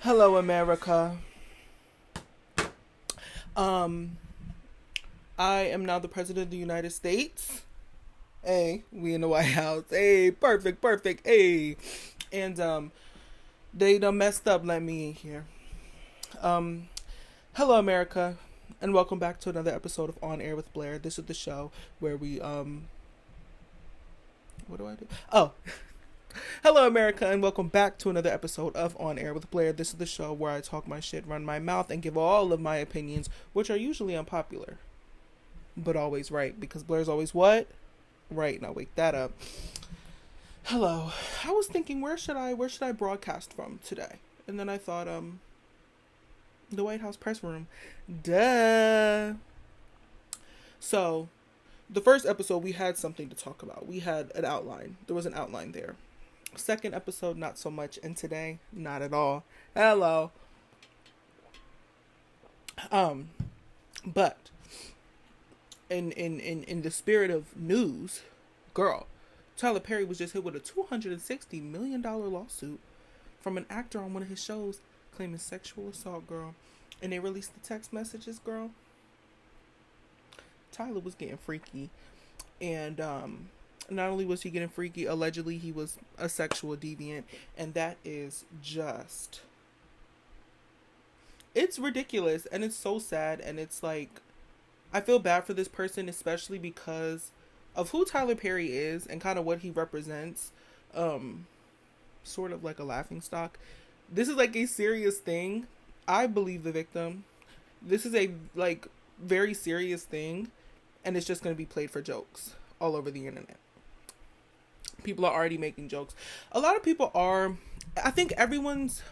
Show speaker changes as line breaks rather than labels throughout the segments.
Hello, America. Um, I am now the President of the United States. Hey, we in the White House. Hey, perfect, perfect. Hey, and they done messed up. Let me in here. Um, Hello, America, and welcome back to another episode of On Air with Blair. This is the show where we what do I do? Oh, hello, America, and welcome back to another episode of On Air with Blair. This is the show where I talk my shit, run my mouth, and give all of my opinions, which are usually unpopular, but always right, because Blair's always what? Right. Now wake that up. Hello. I was thinking, where should I broadcast from today? And then I thought, the White House press room. Duh. So, the first episode, we had something to talk about. We had an outline. There was an outline there. Second episode, not so much. And today, not at all. Hello. But in the spirit of news, girl, Tyler Perry was just hit with a $260 million lawsuit from an actor on one of his shows claiming sexual assault, girl. And they released the text messages, girl. Tyler was getting freaky. And not only was he getting freaky, allegedly he was a sexual deviant. And that is just... It's ridiculous. And it's so sad. And it's like... I feel bad for this person, especially because of who Tyler Perry is and kind of what he represents. Sort of like a laughingstock. This is like a serious thing. I believe the victim. This is a like very serious thing, and it's just going to be played for jokes all over the internet. People are already making jokes. A lot of people are. I think everyone's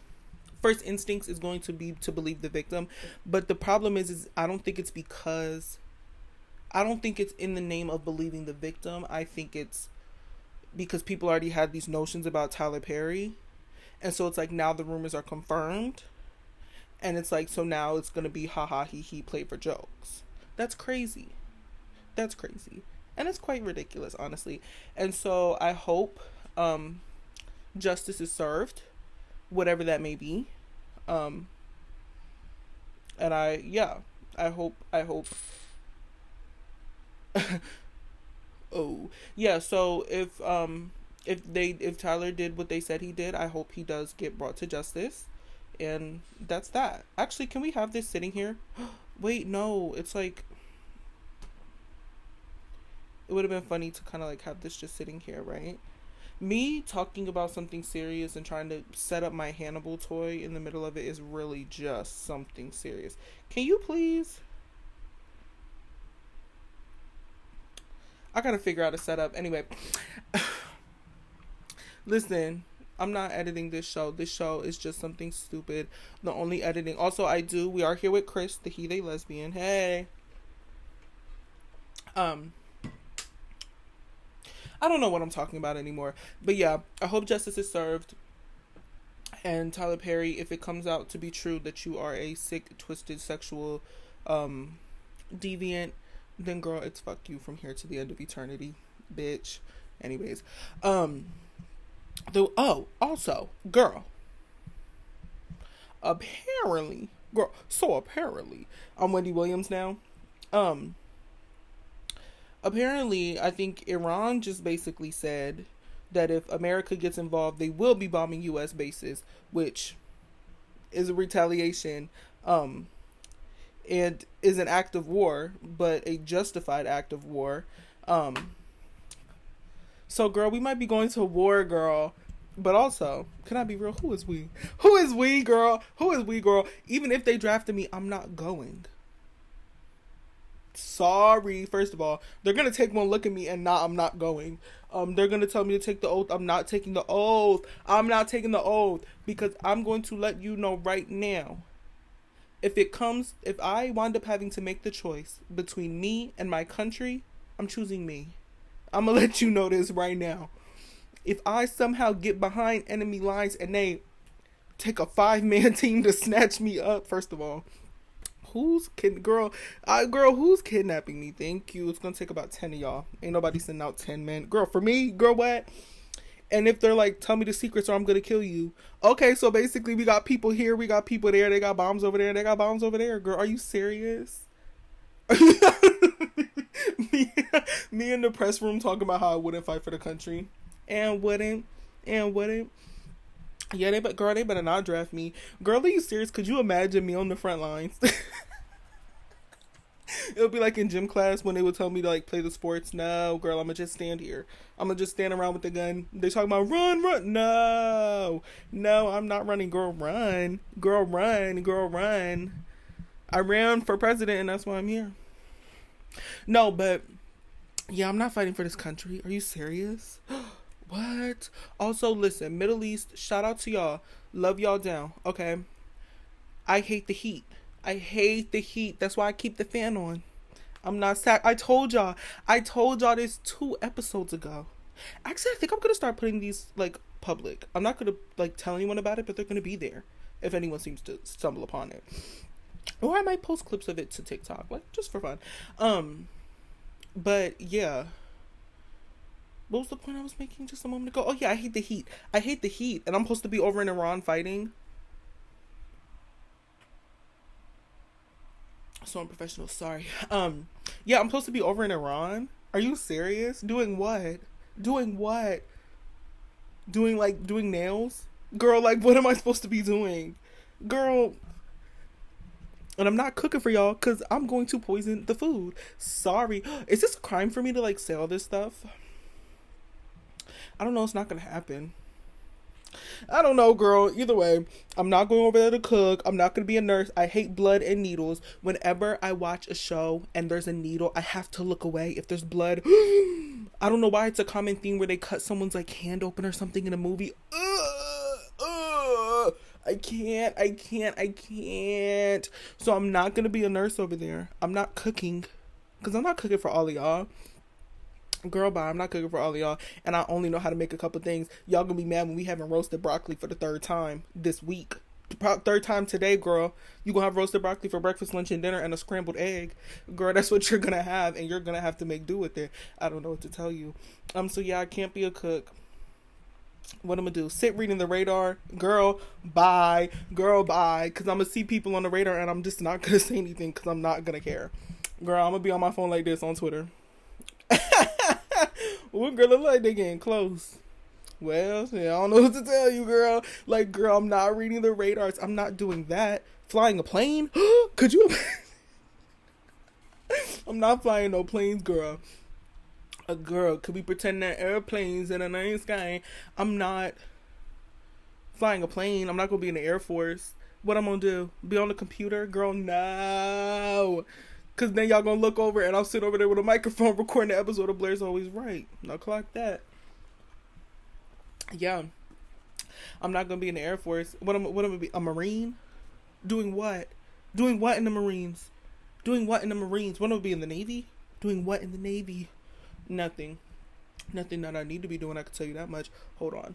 first instinct is going to be to believe the victim, but the problem is I don't think it's in the name of believing the victim. I think it's because people already had these notions about Tyler Perry. And so it's like now the rumors are confirmed. And it's like, so now it's going to be haha he played for jokes. That's crazy. That's crazy. And it's quite ridiculous, honestly. And so I hope justice is served, whatever that may be. And I hope oh yeah, so if Tyler did what they said he did, I hope he does get brought to justice. And that's that. Actually, can we have this sitting here? Wait, no, it's like it would have been funny to kind of like have this just sitting here, right? Me talking about something serious and trying to set up my Hannibal toy in the middle of it is really just something serious. Can you please? I gotta figure out a setup. Anyway, listen, I'm not editing this show. This show is just something stupid. The only editing. Also, we are here with Chris, the he, they lesbian. Hey. I don't know what I'm talking about anymore. But yeah, I hope justice is served. And Tyler Perry, if it comes out to be true that you are a sick, twisted, sexual, deviant, then girl, it's fuck you from here to the end of eternity, bitch. Anyways, also, girl, apparently, I'm Wendy Williams now. Apparently, I think Iran just basically said that if America gets involved, they will be bombing U.S. bases, which is a retaliation, and is an act of war, but a justified act of war. So, girl, we might be going to war, girl. But also, can I be real? Who is we? Who is we, girl? Who is we, girl? Even if they drafted me, I'm not going. Sorry, first of all. They're going to take one look at me and I'm not going. They're going to tell me to take the oath. I'm not taking the oath. I'm not taking the oath. Because I'm going to let you know right now. If I wind up having to make the choice between me and my country, I'm choosing me. I'm going to let you know this right now. If I somehow get behind enemy lines and they take a 5-man team to snatch me up, first of all, who's kidnapping me? Thank you. It's going to take about 10 of y'all. Ain't nobody sending out 10 men. Girl, for me, girl, what? And if they're like, tell me the secrets or I'm gonna kill you. Okay, so basically we got people here, we got people there, they got bombs over there, they got bombs over there. Girl, are you serious? me, me in the press room talking about how I wouldn't fight for the country. And wouldn't. Yeah, they better not draft me. Girl, are you serious? Could you imagine me on the front lines? It would be like in gym class when they would tell me to like play the sports. No, girl, I'm gonna just stand here. I'm gonna just stand around with the gun. They talking about run. No, I'm not running. Girl, run. I ran for president and that's why I'm here. No, but yeah, I'm not fighting for this country. Are you serious? What? Also, listen, Middle East, shout out to y'all. Love y'all down. Okay. I hate the heat. That's why I keep the fan on. I'm not I told y'all this 2 episodes ago. Actually, I think I'm gonna start putting these like public. I'm not gonna like tell anyone about it, but they're gonna be there if anyone seems to stumble upon it. Or I might post clips of it to TikTok, like just for fun. But yeah. What was the point I was making just a moment ago? Oh yeah, I hate the heat, and I'm supposed to be over in Iran fighting. So unprofessional, sorry. Yeah, I'm supposed to be over in Iran. Are you serious? Doing what? Doing nails? Girl, like, what am I supposed to be doing? Girl. And I'm not cooking for y'all because I'm going to poison the food. Sorry. Is this a crime for me to, like, say all this stuff? I don't know. It's not going to happen. I don't know, girl. Either way, I'm not going over there to cook. I'm not going to be a nurse. I hate blood and needles. Whenever I watch a show and there's a needle, I have to look away if there's blood. I don't know why it's a common theme where they cut someone's like hand open or something in a movie. I can't. So I'm not going to be a nurse over there. I'm not cooking because I'm not cooking for all of y'all. Girl, bye. I'm not cooking for all of y'all. And I only know how to make a couple things. Y'all gonna be mad when we haven't roasted broccoli for the 3rd time this week. 3rd time today, girl. You gonna have roasted broccoli for breakfast, lunch, and dinner and a scrambled egg. Girl, that's what you're gonna have. And you're gonna have to make do with it. I don't know what to tell you. So yeah, I can't be a cook. What I'm gonna do? Sit reading the radar? Girl, bye. Because I'm gonna see people on the radar and I'm just not gonna say anything because I'm not gonna care. Girl, I'm gonna be on my phone like this on Twitter. What girl look like they getting close? Well, yeah, I don't know what to tell you, girl. Like, girl, I'm not reading the radars. I'm not doing that. Flying a plane? Could you? I'm not flying no planes, girl. A girl, could we pretend that airplanes in the night sky? I'm not flying a plane. I'm not gonna be in the Air Force. What I'm gonna do? Be on the computer? Girl, no. Because then y'all gonna look over and I'll sit over there with a microphone recording the episode of Blair's Always Right. Now clock that. Yeah. I'm not gonna be in the Air Force. What am I gonna be? A Marine? Doing what? Doing what in the Marines? What am I gonna be in the Navy? Doing what in the Navy? Nothing that I need to be doing. I can tell you that much. Hold on.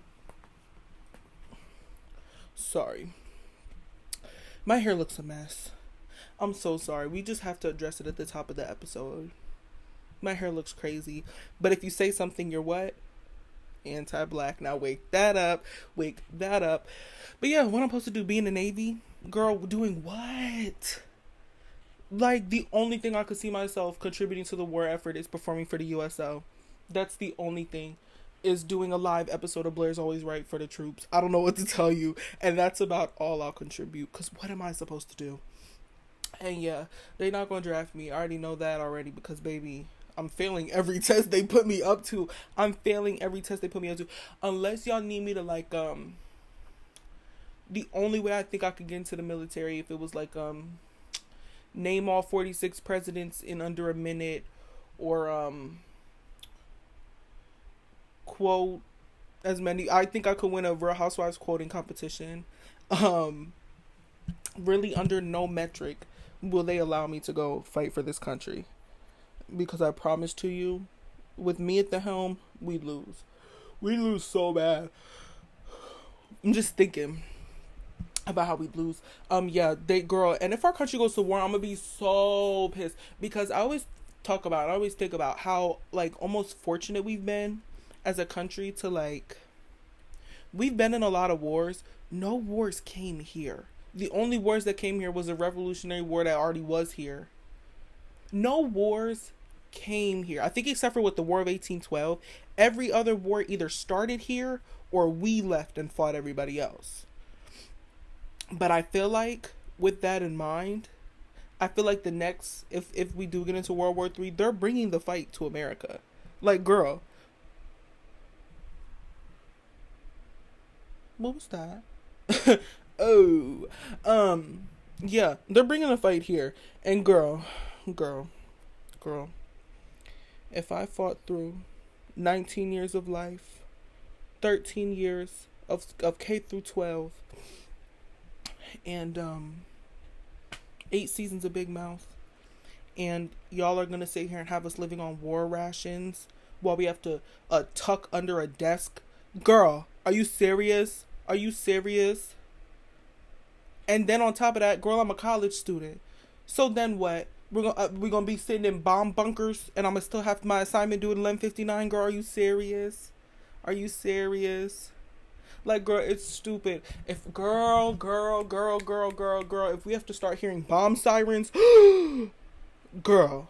Sorry. My hair looks a mess. I'm so sorry. We just have to address it at the top of the episode. My hair looks crazy. But if you say something, you're what? Anti-black. Now wake that up. But yeah, what I'm supposed to do? Be in the Navy? Girl, doing what? Like, the only thing I could see myself contributing to the war effort is performing for the USO. That's the only thing. Is doing a live episode of Blair's Always Right for the troops. I don't know what to tell you. And that's about all I'll contribute. Because what am I supposed to do? And yeah, they're not going to draft me. I already know that already because, baby, I'm failing every test they put me up to. Unless y'all need me to, like, the only way I think I could get into the military if it was, like, name all 46 presidents in under a minute or, quote as many. I think I could win a Real Housewives quoting competition. Really under no metric will they allow me to go fight for this country, because I promise to you, with me at the helm, we lose so bad. I'm just thinking about how we lose. Yeah, girl, and if our country goes to war, I'm gonna be so pissed, because I always think about how, like, almost fortunate we've been as a country to, like, We've been in a lot of wars. No wars came here. The only wars that came here was a Revolutionary War that already was here. No wars came here. I think except for with the War of 1812, every other war either started here or we left and fought everybody else. But I feel like with that in mind, I feel like the next, if we do get into World War III, they're bringing the fight to America. Like, girl. What was that? Oh. Yeah, they're bringing the fight here. And girl. If I fought through 19 years of life, 13 years of K through 12, and 8 seasons of Big Mouth, and y'all are gonna sit here and have us living on war rations while we have to tuck under a desk. Girl, are you serious? Are you serious? And then on top of that, girl, I'm a college student. So then what? We're gonna be sitting in bomb bunkers, and I'm gonna still have my assignment due at 11:59. Girl, are you serious? Are you serious? Like, girl, it's stupid. If girl, if we have to start hearing bomb sirens, girl,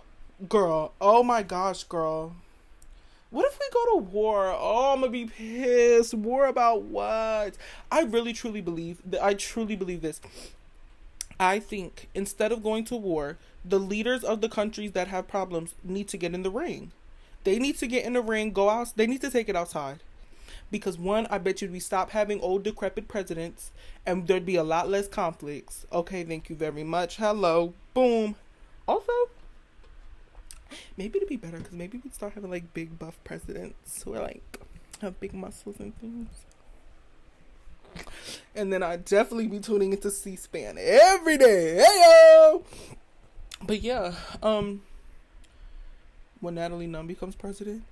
oh my gosh, girl. What if we go to war? Oh, I'm gonna be pissed. War about what? I truly believe this. I think instead of going to war, the leaders of the countries that have problems need to get in the ring. They need to get in the ring, go out. They need to take it outside. Because one, I bet you we stop having old decrepit presidents and there'd be a lot less conflicts. Okay, thank you very much. Hello. Boom. Also, maybe it'd be better because maybe we'd start having like big buff presidents who are like have big muscles and things. And then I'd definitely be tuning into C-SPAN every day. Heyo! But yeah, when Natalie Nunn becomes president,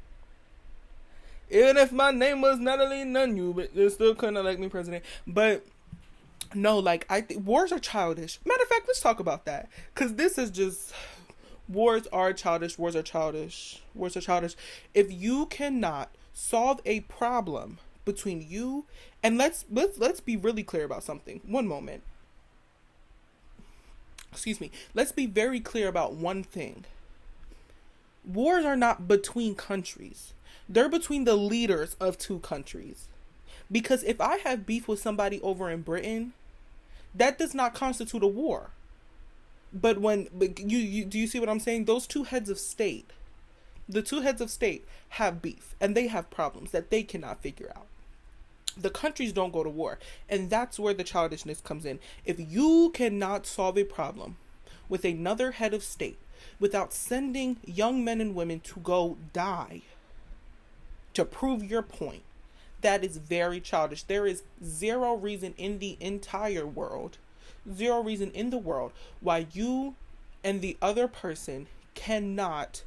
even if my name was Natalie Nunn, but they still couldn't elect me president. But no, like, I think wars are childish. Matter of fact, let's talk about that. Because this is just, wars are childish. If you cannot solve a problem between you, and let's be really clear about something. One moment. Excuse me. Let's be very clear about one thing. Wars are not between countries. They're between the leaders of two countries. Because if I have beef with somebody over in Britain, that does not constitute a war. But you do you see what I'm saying? Those two heads of state, the two heads of state have beef and they have problems that they cannot figure out. The countries don't go to war. And that's where the childishness comes in. If you cannot solve a problem with another head of state without sending young men and women to go die to prove your point, that is very childish. There is zero reason in the entire world, why you and the other person cannot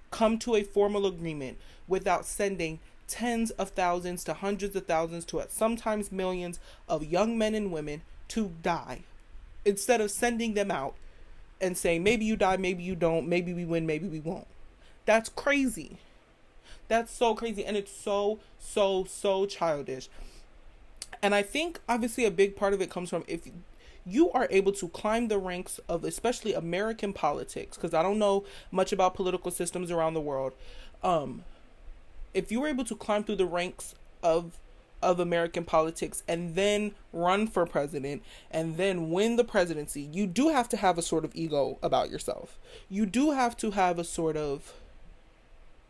come to a formal agreement without sending tens of thousands to hundreds of thousands to sometimes millions of young men and women to die, instead of sending them out and saying, maybe you die, maybe you don't, maybe we win, maybe we won't. That's crazy. That's so crazy. And it's so childish. And I think obviously a big part of it comes from if you are able to climb the ranks of especially American politics, because I don't know much about political systems around the world. If you were able to climb through the ranks of American politics and then run for president and then win the presidency, you do have to have a sort of ego about yourself. You do have to have a sort of,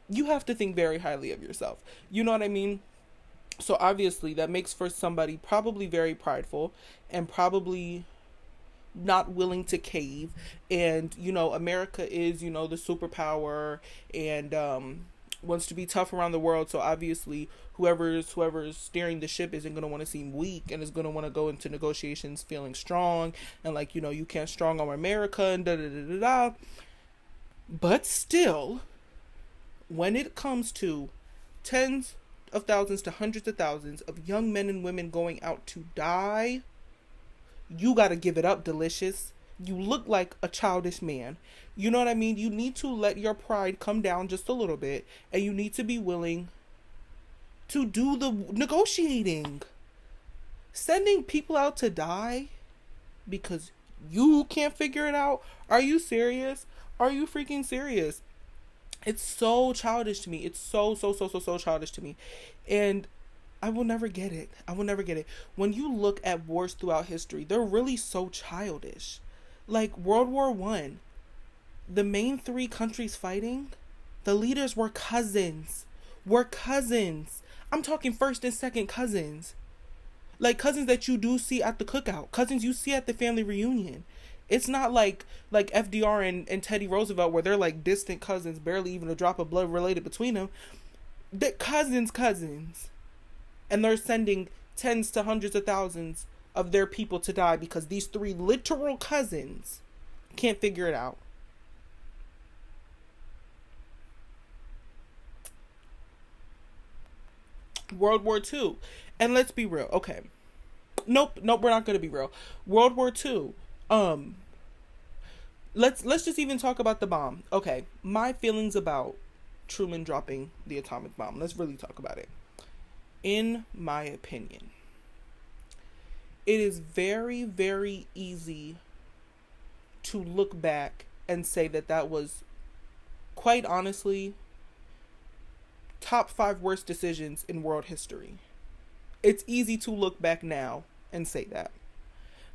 you have to think very highly of yourself. You know what I mean? So obviously that makes for somebody probably very prideful and probably not willing to cave. And, you know, America is, you know, the superpower and wants to be tough around the world. So obviously whoever's steering the ship isn't going to want to seem weak and is going to want to go into negotiations feeling strong and like, you know, you can't strong arm America and da-da-da-da-da. But still, when it comes to tens of thousands to hundreds of thousands of young men and women going out to die, you got to give it up, Delicious. You look like a childish man. You know what I mean? You need to let your pride come down just a little bit, and you need to be willing to do the negotiating. Sending people out to die because you can't figure it out? Are you serious? Are you freaking serious? It's so childish to me. It's so childish to me. And I will never get it. I will never get it. When you look at wars throughout history, they're really so childish. Like World War One, the main three countries fighting, the leaders were cousins. I'm talking first and second cousins. Like cousins that you do see at the cookout, cousins you see at the family reunion. It's not like FDR and Teddy Roosevelt where they're like distant cousins, barely even a drop of blood related between them. They're cousins. And they're sending tens to hundreds of thousands of their people to die because these three literal cousins can't figure it out. World War II. And let's be real. Okay. Nope, we're not gonna be real. World War II. Let's just even talk about the bomb. Okay. My feelings about Truman dropping the atomic bomb. Let's really talk about it. In my opinion, it is very, very easy to look back and say that was, quite honestly, top 5 worst decisions in world history. It's easy to look back now and say that.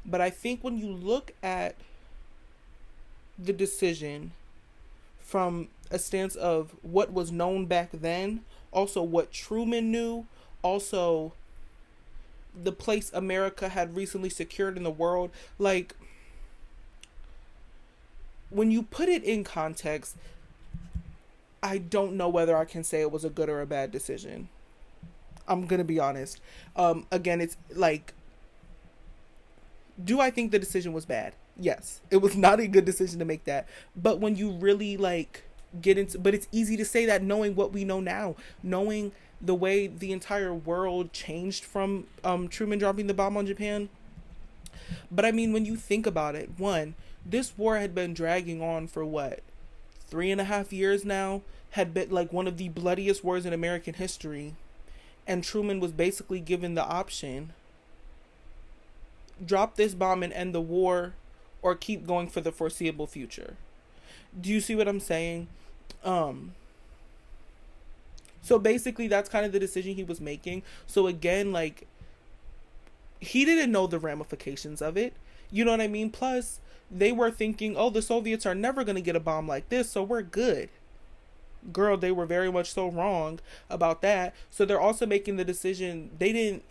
But I think when you look at the decision from a stance of what was known back then, also what Truman knew, also the place America had recently secured in the world, like, when you put it in context, I don't know whether I can say it was a good or a bad decision. I'm gonna be honest. Again, it's like, do I think the decision was bad? Yes. It was not a good decision to make that. But when you really like get into, but it's easy to say that knowing what we know now, knowing the way the entire world changed from Truman dropping the bomb on Japan. But I mean, when you think about it, one, this war had been dragging on for what, 3.5 years now, had been like one of the bloodiest wars in American history. And Truman was basically given the option, drop this bomb and end the war, or keep going for the foreseeable future. Do you see what I'm saying? So basically that's kind of the decision he was making. So again, like, he didn't know the ramifications of it. You know what I mean? Plus, they were thinking, oh, the Soviets are never going to get a bomb like this, so we're good. Girl, they were very much so wrong about that. So they're also making the decision, they didn't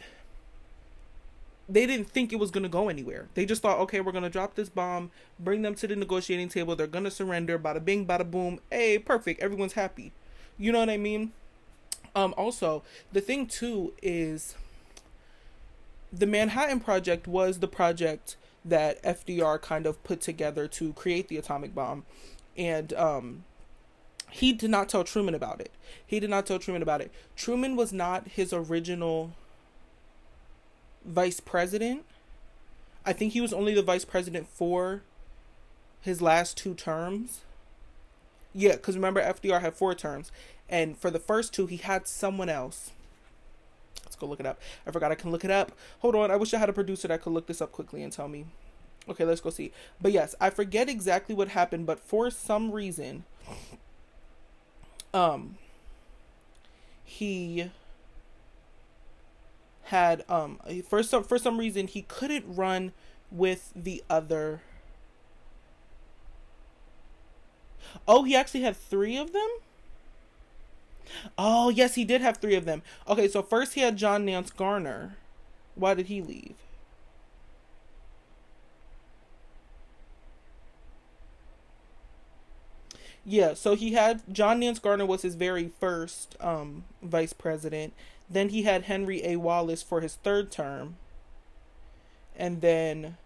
think it was going to go anywhere. They just thought, okay, we're going to drop this bomb, bring them to the negotiating table, they're going to surrender, bada bing, bada boom, hey, perfect, everyone's happy. You know what I mean? Also, the thing too is the Manhattan Project was the project that FDR kind of put together to create the atomic bomb. And he did not tell Truman about it. Truman was not his original vice president. I think he was only the vice president for his last 2 terms. Yeah, because remember, FDR had 4 terms. And for the first 2, he had someone else. Let's go look it up. I forgot I can look it up. Hold on. I wish I had a producer that could look this up quickly and tell me. Okay, let's go see. But yes, I forget exactly what happened, but for some reason, he had, for some reason, he couldn't run with the other. Oh, he actually had 3 of them? Oh, yes, he did have 3 of them. Okay, so first he had John Nance Garner. Why did he leave? Yeah, so he had John Nance Garner was his very first vice president. Then he had Henry A. Wallace for his 3rd term. And then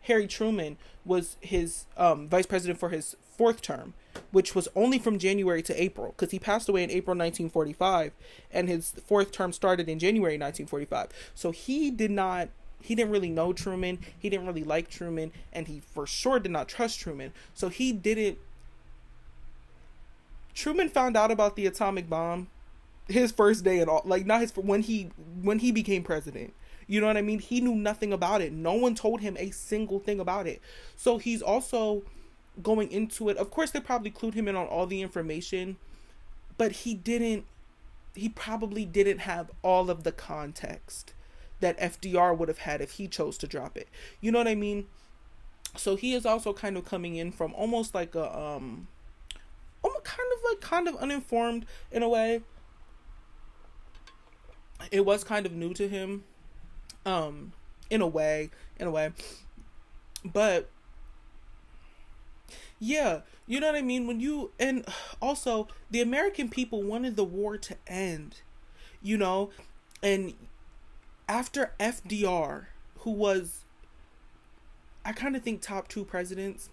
Harry Truman was his vice president for his 4th term, which was only from January to April, because he passed away in April 1945, and his 4th term started in January 1945. So he didn't really know Truman, he didn't really like Truman, and he for sure did not trust Truman. So Truman found out about the atomic bomb his first day and all, like not his when he became president. You know what I mean? He knew nothing about it. No one told him a single thing about it. So he's also going into it. Of course, they probably clued him in on all the information, but he probably didn't have all of the context that FDR would have had if he chose to drop it. You know what I mean? So he is also kind of coming in from almost like a almost kind of uninformed in a way. It was kind of new to him, in a way, but yeah, you know what I mean? And also the American people wanted the war to end, you know, and after FDR, who was, I kind of think top 2 presidents,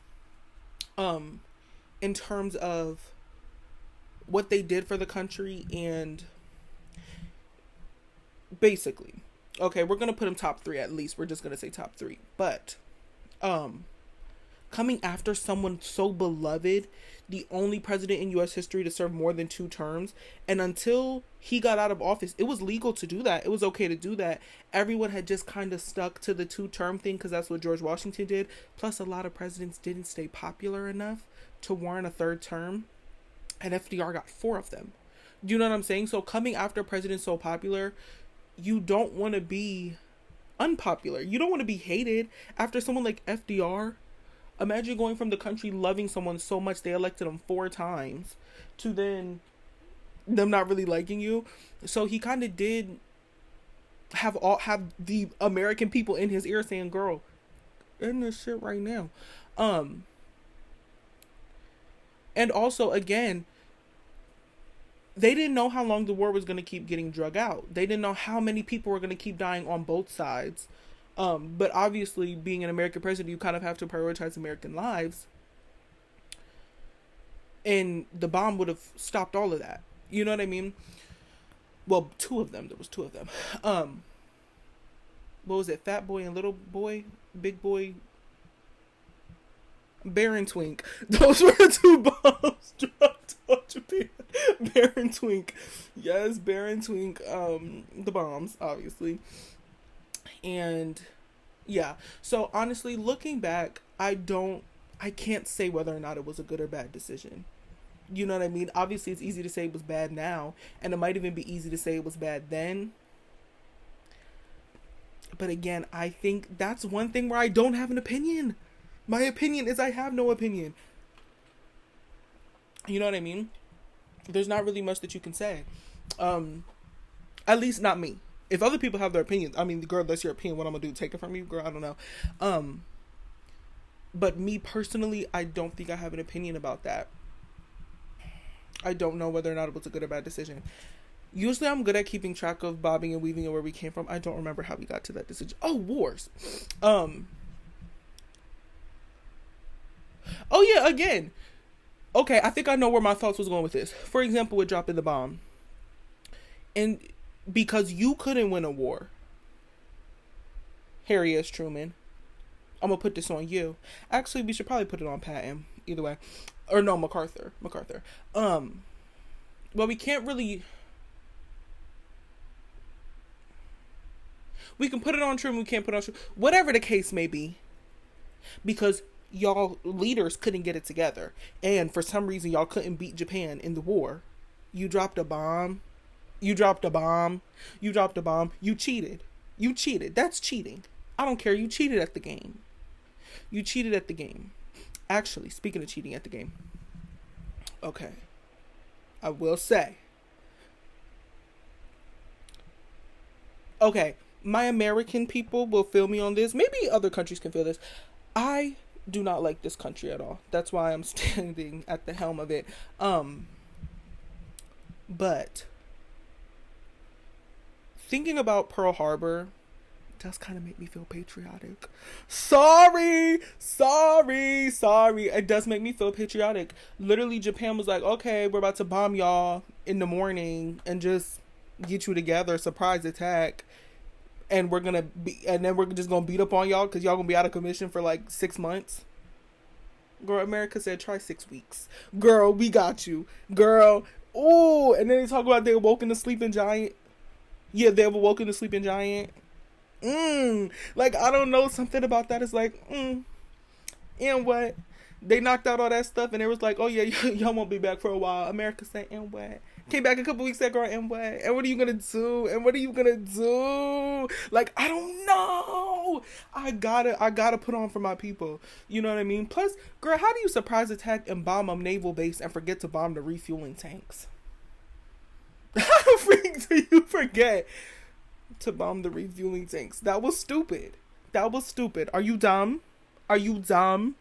in terms of what they did for the country and basically, okay, we're going to put him top 3 at least. We're just going to say top 3. But, coming after someone so beloved, the only president in U.S. history to serve more than 2 terms, and until he got out of office, it was legal to do that. It was okay to do that. Everyone had just kind of stuck to the 2-term thing because that's what George Washington did. Plus, a lot of presidents didn't stay popular enough to warrant a 3rd term, and FDR got 4 of them. You know what I'm saying? So coming after a president so popular, you don't want to be unpopular. You don't want to be hated after someone like FDR. Imagine going from the country loving someone so much they elected him 4 times to then them not really liking you. So he kind of did have the American people in his ear saying, "Girl, end this shit right now." And also, again, they didn't know how long the war was going to keep getting drug out. They didn't know how many people were going to keep dying on both sides. But obviously, being an American president, you kind of have to prioritize American lives. And the bomb would have stopped all of that. You know what I mean? Well, 2 of them. There was 2 of them. What was it? Fat Boy and Little Boy? Big Boy? Bear and Twink. Those were the 2 bombs dropped on Japan. Bear and Twink. Yes, Bear and Twink. The bombs, obviously. And yeah, so honestly, looking back, I can't say whether or not it was a good or bad decision. You know what I mean? Obviously, it's easy to say it was bad now, and it might even be easy to say it was bad then. But again, I think that's one thing where I don't have an opinion. My opinion is I have no opinion. You know what I mean? There's not really much that you can say. At least not me. If other people have their opinions, I mean, girl, that's your opinion. What I'm gonna do? Take it from you, girl? I don't know. But me personally, I don't think I have an opinion about that. I don't know whether or not it was a good or bad decision. Usually, I'm good at keeping track of bobbing and weaving and where we came from. I don't remember how we got to that decision. Oh, wars. Oh yeah, again. Okay, I think I know where my thoughts was going with this. For example, with dropping the bomb. And because you couldn't win a war, Harry S. Truman, I'm going to put this on you. Actually, we should probably put it on Patton. Either way. Or no, MacArthur. Well, we can't really... We can put it on Truman, we can't put it on Truman. Whatever the case may be. Because y'all leaders couldn't get it together. And for some reason, y'all couldn't beat Japan in the war. You dropped a bomb. You cheated. That's cheating. I don't care. You cheated at the game. Actually, speaking of cheating at the game. Okay. I will say. Okay. My American people will feel me on this. Maybe other countries can feel this. I do not like this country at all. That's why I'm standing at the helm of it. But thinking about Pearl Harbor does kind of make me feel patriotic. Sorry. It does make me feel patriotic. Literally, Japan was like, okay, we're about to bomb y'all in the morning and just get you together, surprise attack. And we're just gonna beat up on y'all because y'all gonna be out of commission for like 6 months. Girl, America said try 6 weeks. Girl, we got you. Girl, Oh, and then they talk about they awoken the sleeping giant. Yeah, they have awoken the sleeping giant. Like, I don't know, something about that is like, and what? They knocked out all that stuff, and it was like, oh yeah, y'all won't be back for a while. America said, and what? Came back a couple weeks ago, and what? And what are you gonna do? And what are you gonna do? Like, I don't know. I gotta put on for my people. You know what I mean? Plus, girl, how do you surprise attack and bomb a naval base and forget to bomb the refueling tanks? How the freak do you forget to bomb the refueling tanks? That was stupid. That was stupid. Are you dumb? Are you dumb?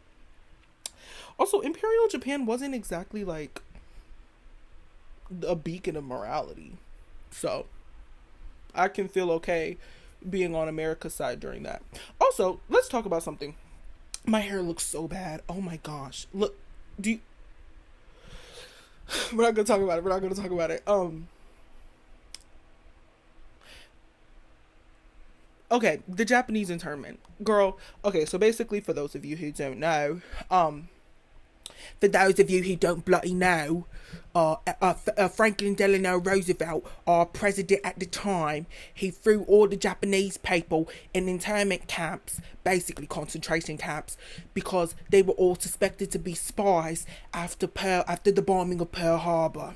Also, Imperial Japan wasn't exactly like a beacon of morality. So, I can feel okay being on America's side during that. Also, let's talk about something. My hair looks so bad. Oh my gosh. Look, do you... We're not gonna talk about it. We're not gonna talk about it. Okay, the Japanese internment. Girl, okay, so basically for those of you who don't know, for those of you who don't bloody know, Franklin Delano Roosevelt, our president at the time, he threw all the Japanese people in internment camps, basically concentration camps, because they were all suspected to be spies after the bombing of Pearl Harbor.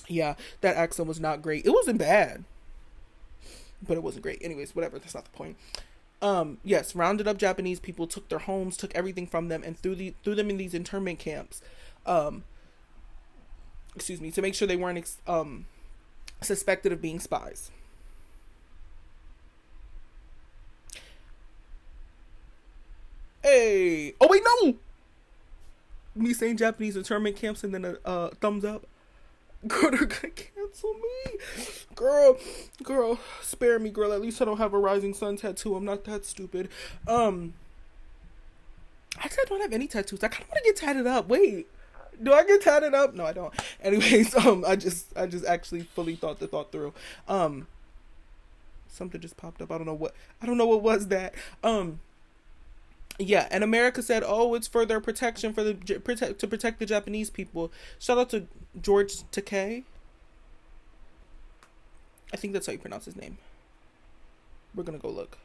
Yeah, that accent was not great. It wasn't bad, but it wasn't great. Anyways, whatever, that's not the point. Yes, rounded up Japanese people, took their homes, took everything from them, and threw them in these internment camps. To make sure they weren't suspected of being spies. Hey, oh wait, no. Me saying Japanese internment camps and then a thumbs up. Girl, they're gonna cancel me. Girl, spare me, girl. At least I don't have a rising sun tattoo. I'm not that stupid. Actually, I don't have any tattoos. I kind of want to get tatted up. Wait, do I get tatted up? No, I don't. Anyways, I just actually fully thought the thought through. Something just popped up. I don't know what was that. Yeah, and America said, "Oh, it's for their protection, to protect the Japanese people." Shout out to George Takei. I think that's how you pronounce his name. We're gonna go look.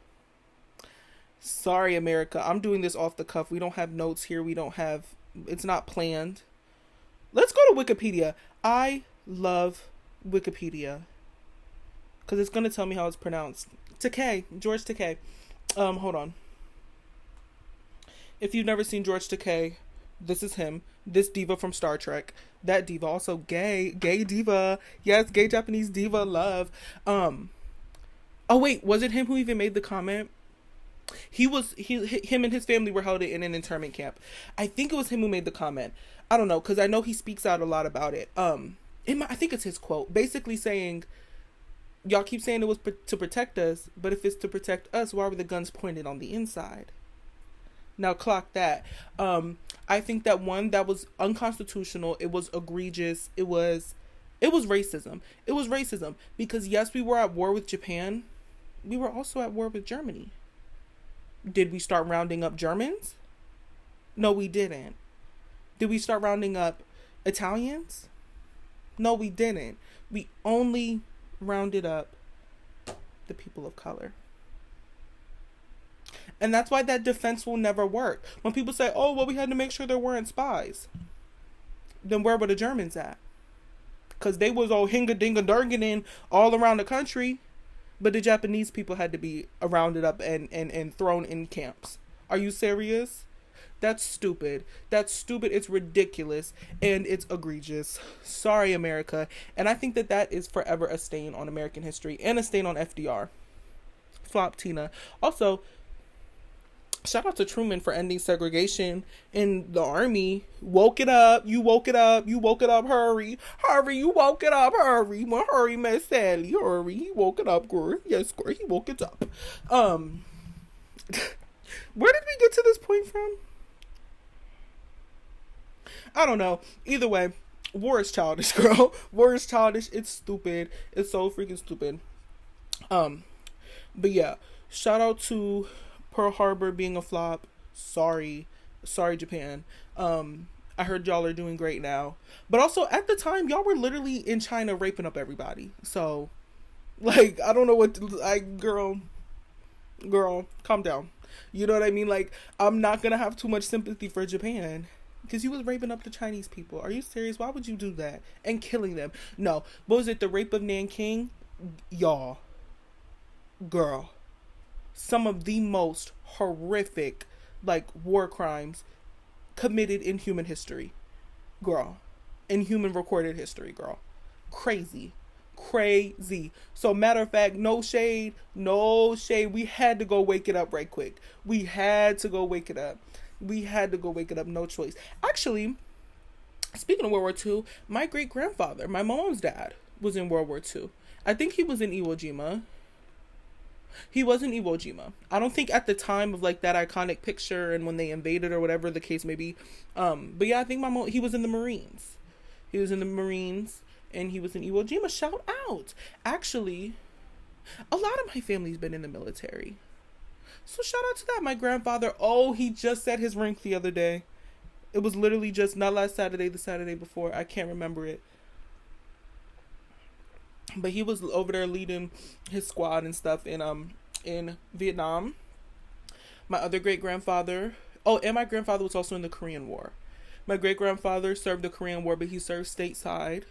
Sorry, America. I'm doing this off the cuff. We don't have notes here. It's not planned. Let's go to Wikipedia. I love Wikipedia because it's gonna tell me how it's pronounced. Takei, George Takei. Hold on. If you've never seen George Takei, this is him. This diva from Star Trek. That diva, also gay diva. Yes, gay Japanese diva, love. Oh wait, was it him who even made the comment? Him and his family were held in an internment camp. I think it was him who made the comment. I don't know, because I know he speaks out a lot about it. I think it's his quote, basically saying, y'all keep saying it was to protect us, but if it's to protect us, why were the guns pointed on the inside? Now clock that. I think that was unconstitutional. It was egregious. It was racism. It was racism because yes, we were at war with Japan. We were also at war with Germany. Did we start rounding up Germans? No, we didn't. Did we start rounding up Italians? No, we didn't. We only rounded up the people of color. And that's why that defense will never work. When people say, oh, well, we had to make sure there weren't spies. Then where were the Germans at? Because they was all hinga-dinga-durganing all around the country. But the Japanese people had to be rounded up and thrown in camps. Are you serious? That's stupid. It's ridiculous. And it's egregious. Sorry, America. And I think that is forever a stain on American history. And a stain on FDR. Flop Tina. Also, shout out to Truman for ending segregation in the army. Woke it up. You woke it up. You woke it up. Hurry. Hurry. You woke it up. Hurry. Well, hurry, Miss Sally. Hurry. He woke it up, girl. Yes, girl. He woke it up. Where did we get to this point from? I don't know. Either way, war is childish, girl. War is childish. It's stupid. It's so freaking stupid. But yeah, shout out to Pearl Harbor being a flop. Sorry, Japan. I heard y'all are doing great now. But also, at the time, y'all were literally in China raping up everybody. So, like, I don't know what to, like, girl, calm down. You know what I mean? Like, I'm not gonna have too much sympathy for Japan. Because you was raping up the Chinese people. Are you serious? Why would you do that? And killing them. No. What was it? The rape of Nanking? Y'all. Girl. Some of the most horrific, like, war crimes committed in human history. Girl. In human recorded history, girl. Crazy. Crazy. So, matter of fact, no shade. No shade. We had to go wake it up right quick. We had to go wake it up. We had to go wake it up. No choice. Actually, speaking of World War II, my great-grandfather, my mom's dad, was in World War II. I think he was in Iwo Jima. He was in Iwo Jima. I don't think at the time of, like, that iconic picture and when they invaded or whatever the case may be. But yeah, I think he was in the Marines. He was in the Marines and he was in Iwo Jima. Shout out. Actually, a lot of my family's been in the military. So shout out to that. My grandfather, he just set his rank the other day. It was literally just not last Saturday, the Saturday before. I can't remember it. But he was over there leading his squad and stuff in Vietnam. My other great-grandfather, and my grandfather was also in the Korean War. My great-grandfather served the Korean War, but he served stateside.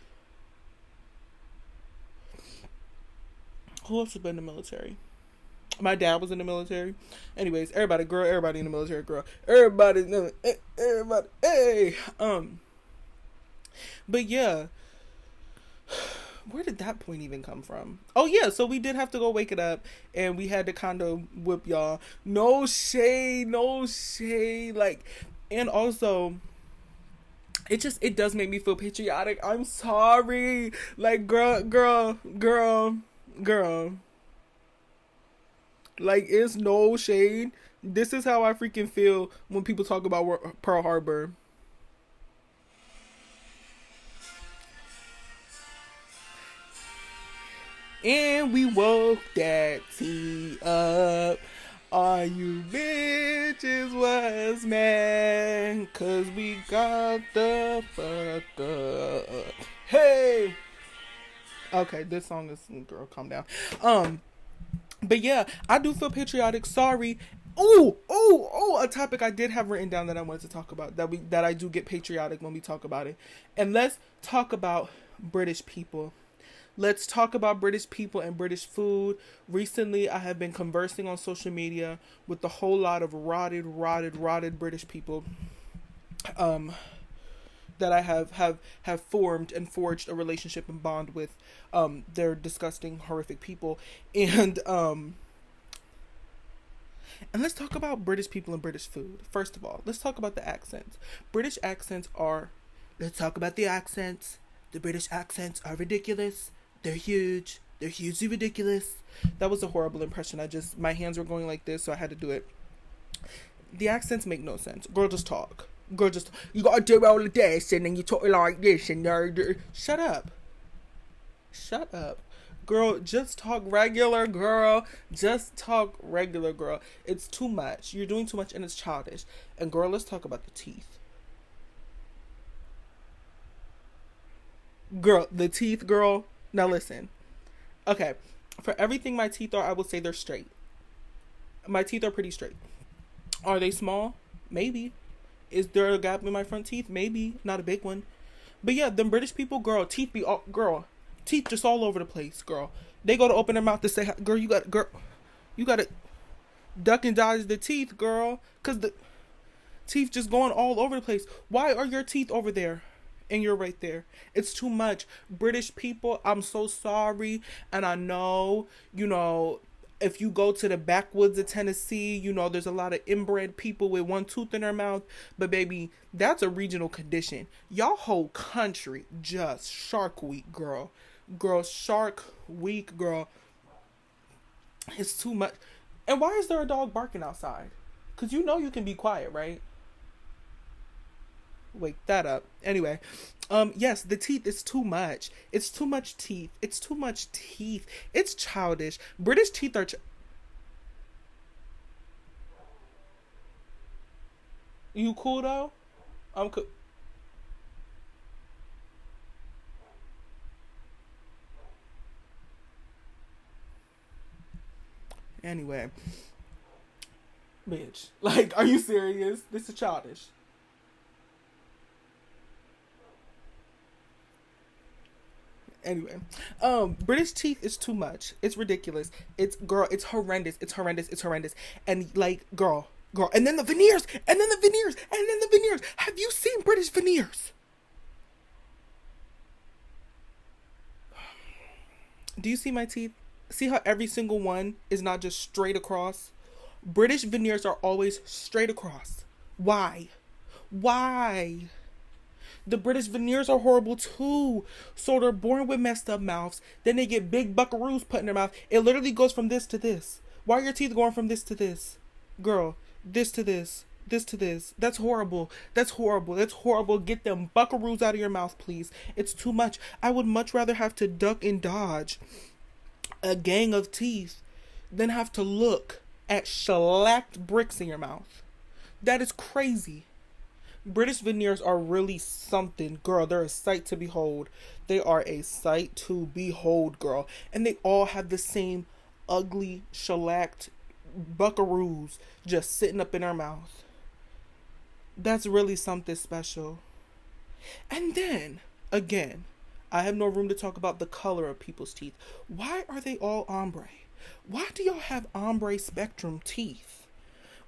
Who else has been in the military? My dad was in the military. Anyways, everybody in the military, girl. Everybody, hey. But yeah. Where did that point even come from? Oh yeah, so we did have to go wake it up and we had to kind of whip y'all. No shade. Like, and also, it does make me feel patriotic. I'm sorry. Like, girl. Like, it's no shade. This is how I freaking feel when people talk about Pearl Harbor. And we woke that tea up. All you bitches was mad, 'cause we got the fuck up. Hey! Okay, this song is, girl, calm down. But yeah, I do feel patriotic. Sorry. A topic I did have written down that I wanted to talk about, that I do get patriotic when we talk about it. And let's talk about British people. Let's talk about British people and British food. Recently, I have been conversing on social media with a whole lot of rotted British people that I have formed and forged a relationship and bond with. They're disgusting, horrific people. And let's talk about British people and British food. First of all, let's talk about the accents. British accents are... Let's talk about the accents. The British accents are ridiculous. They're huge. They're hugely ridiculous. That was a horrible impression. My hands were going like this, so I had to do it. The accents make no sense. Girl, just talk. You gotta do all of this, and then you talk like this, and shut up. Girl, just talk regular, girl. It's too much. You're doing too much, and it's childish. And girl, let's talk about the teeth. Girl, the teeth, girl. Now listen. Okay. For everything my teeth are, I will say they're straight. My teeth are pretty straight. Are they small? Maybe. Is there a gap in my front teeth? Maybe. Not a big one. But yeah, them British people, girl, teeth just all over the place, girl. They go to open their mouth to say, girl, you gotta duck and dodge the teeth, girl. 'Cause the teeth just going all over the place. Why are your teeth over there? And you're right there. It's too much. British people, I'm so sorry. And I know, if you go to the backwoods of Tennessee, there's a lot of inbred people with one tooth in their mouth. But baby, that's a regional condition. Y'all whole country just Shark Week, girl. Girl, Shark Week, girl. It's too much. And why is there a dog barking outside? Because you can be quiet, right? Wake that up. Anyway, yes, the teeth is too much. It's too much teeth. It's childish. British teeth are... You cool, though? I'm cool. Anyway, bitch, like, are you serious? This is childish. Anyway, British teeth is too much. It's ridiculous. It's, girl, it's horrendous. It's horrendous. It's horrendous. And like, girl, and then the veneers, and then the veneers, and then the veneers. Have you seen British veneers? Do you see my teeth? See how every single one is not just straight across? British veneers are always straight across. Why? Why? The British veneers are horrible too. So they're born with messed up mouths. Then they get big buckaroos put in their mouth. It literally goes from this to this. Why are your teeth going from this to this? Girl, this to this. This to this. That's horrible. That's horrible. That's horrible. Get them buckaroos out of your mouth, please. It's too much. I would much rather have to duck and dodge a gang of teeth than have to look at shellacked bricks in your mouth. That is crazy. British veneers are really something, girl. They're a sight to behold. They are a sight to behold, girl. And they all have the same ugly shellacked buckaroos just sitting up in our mouth. That's really something special. And then, again, I have no room to talk about the color of people's teeth. Why are they all ombre? Why do y'all have ombre spectrum teeth?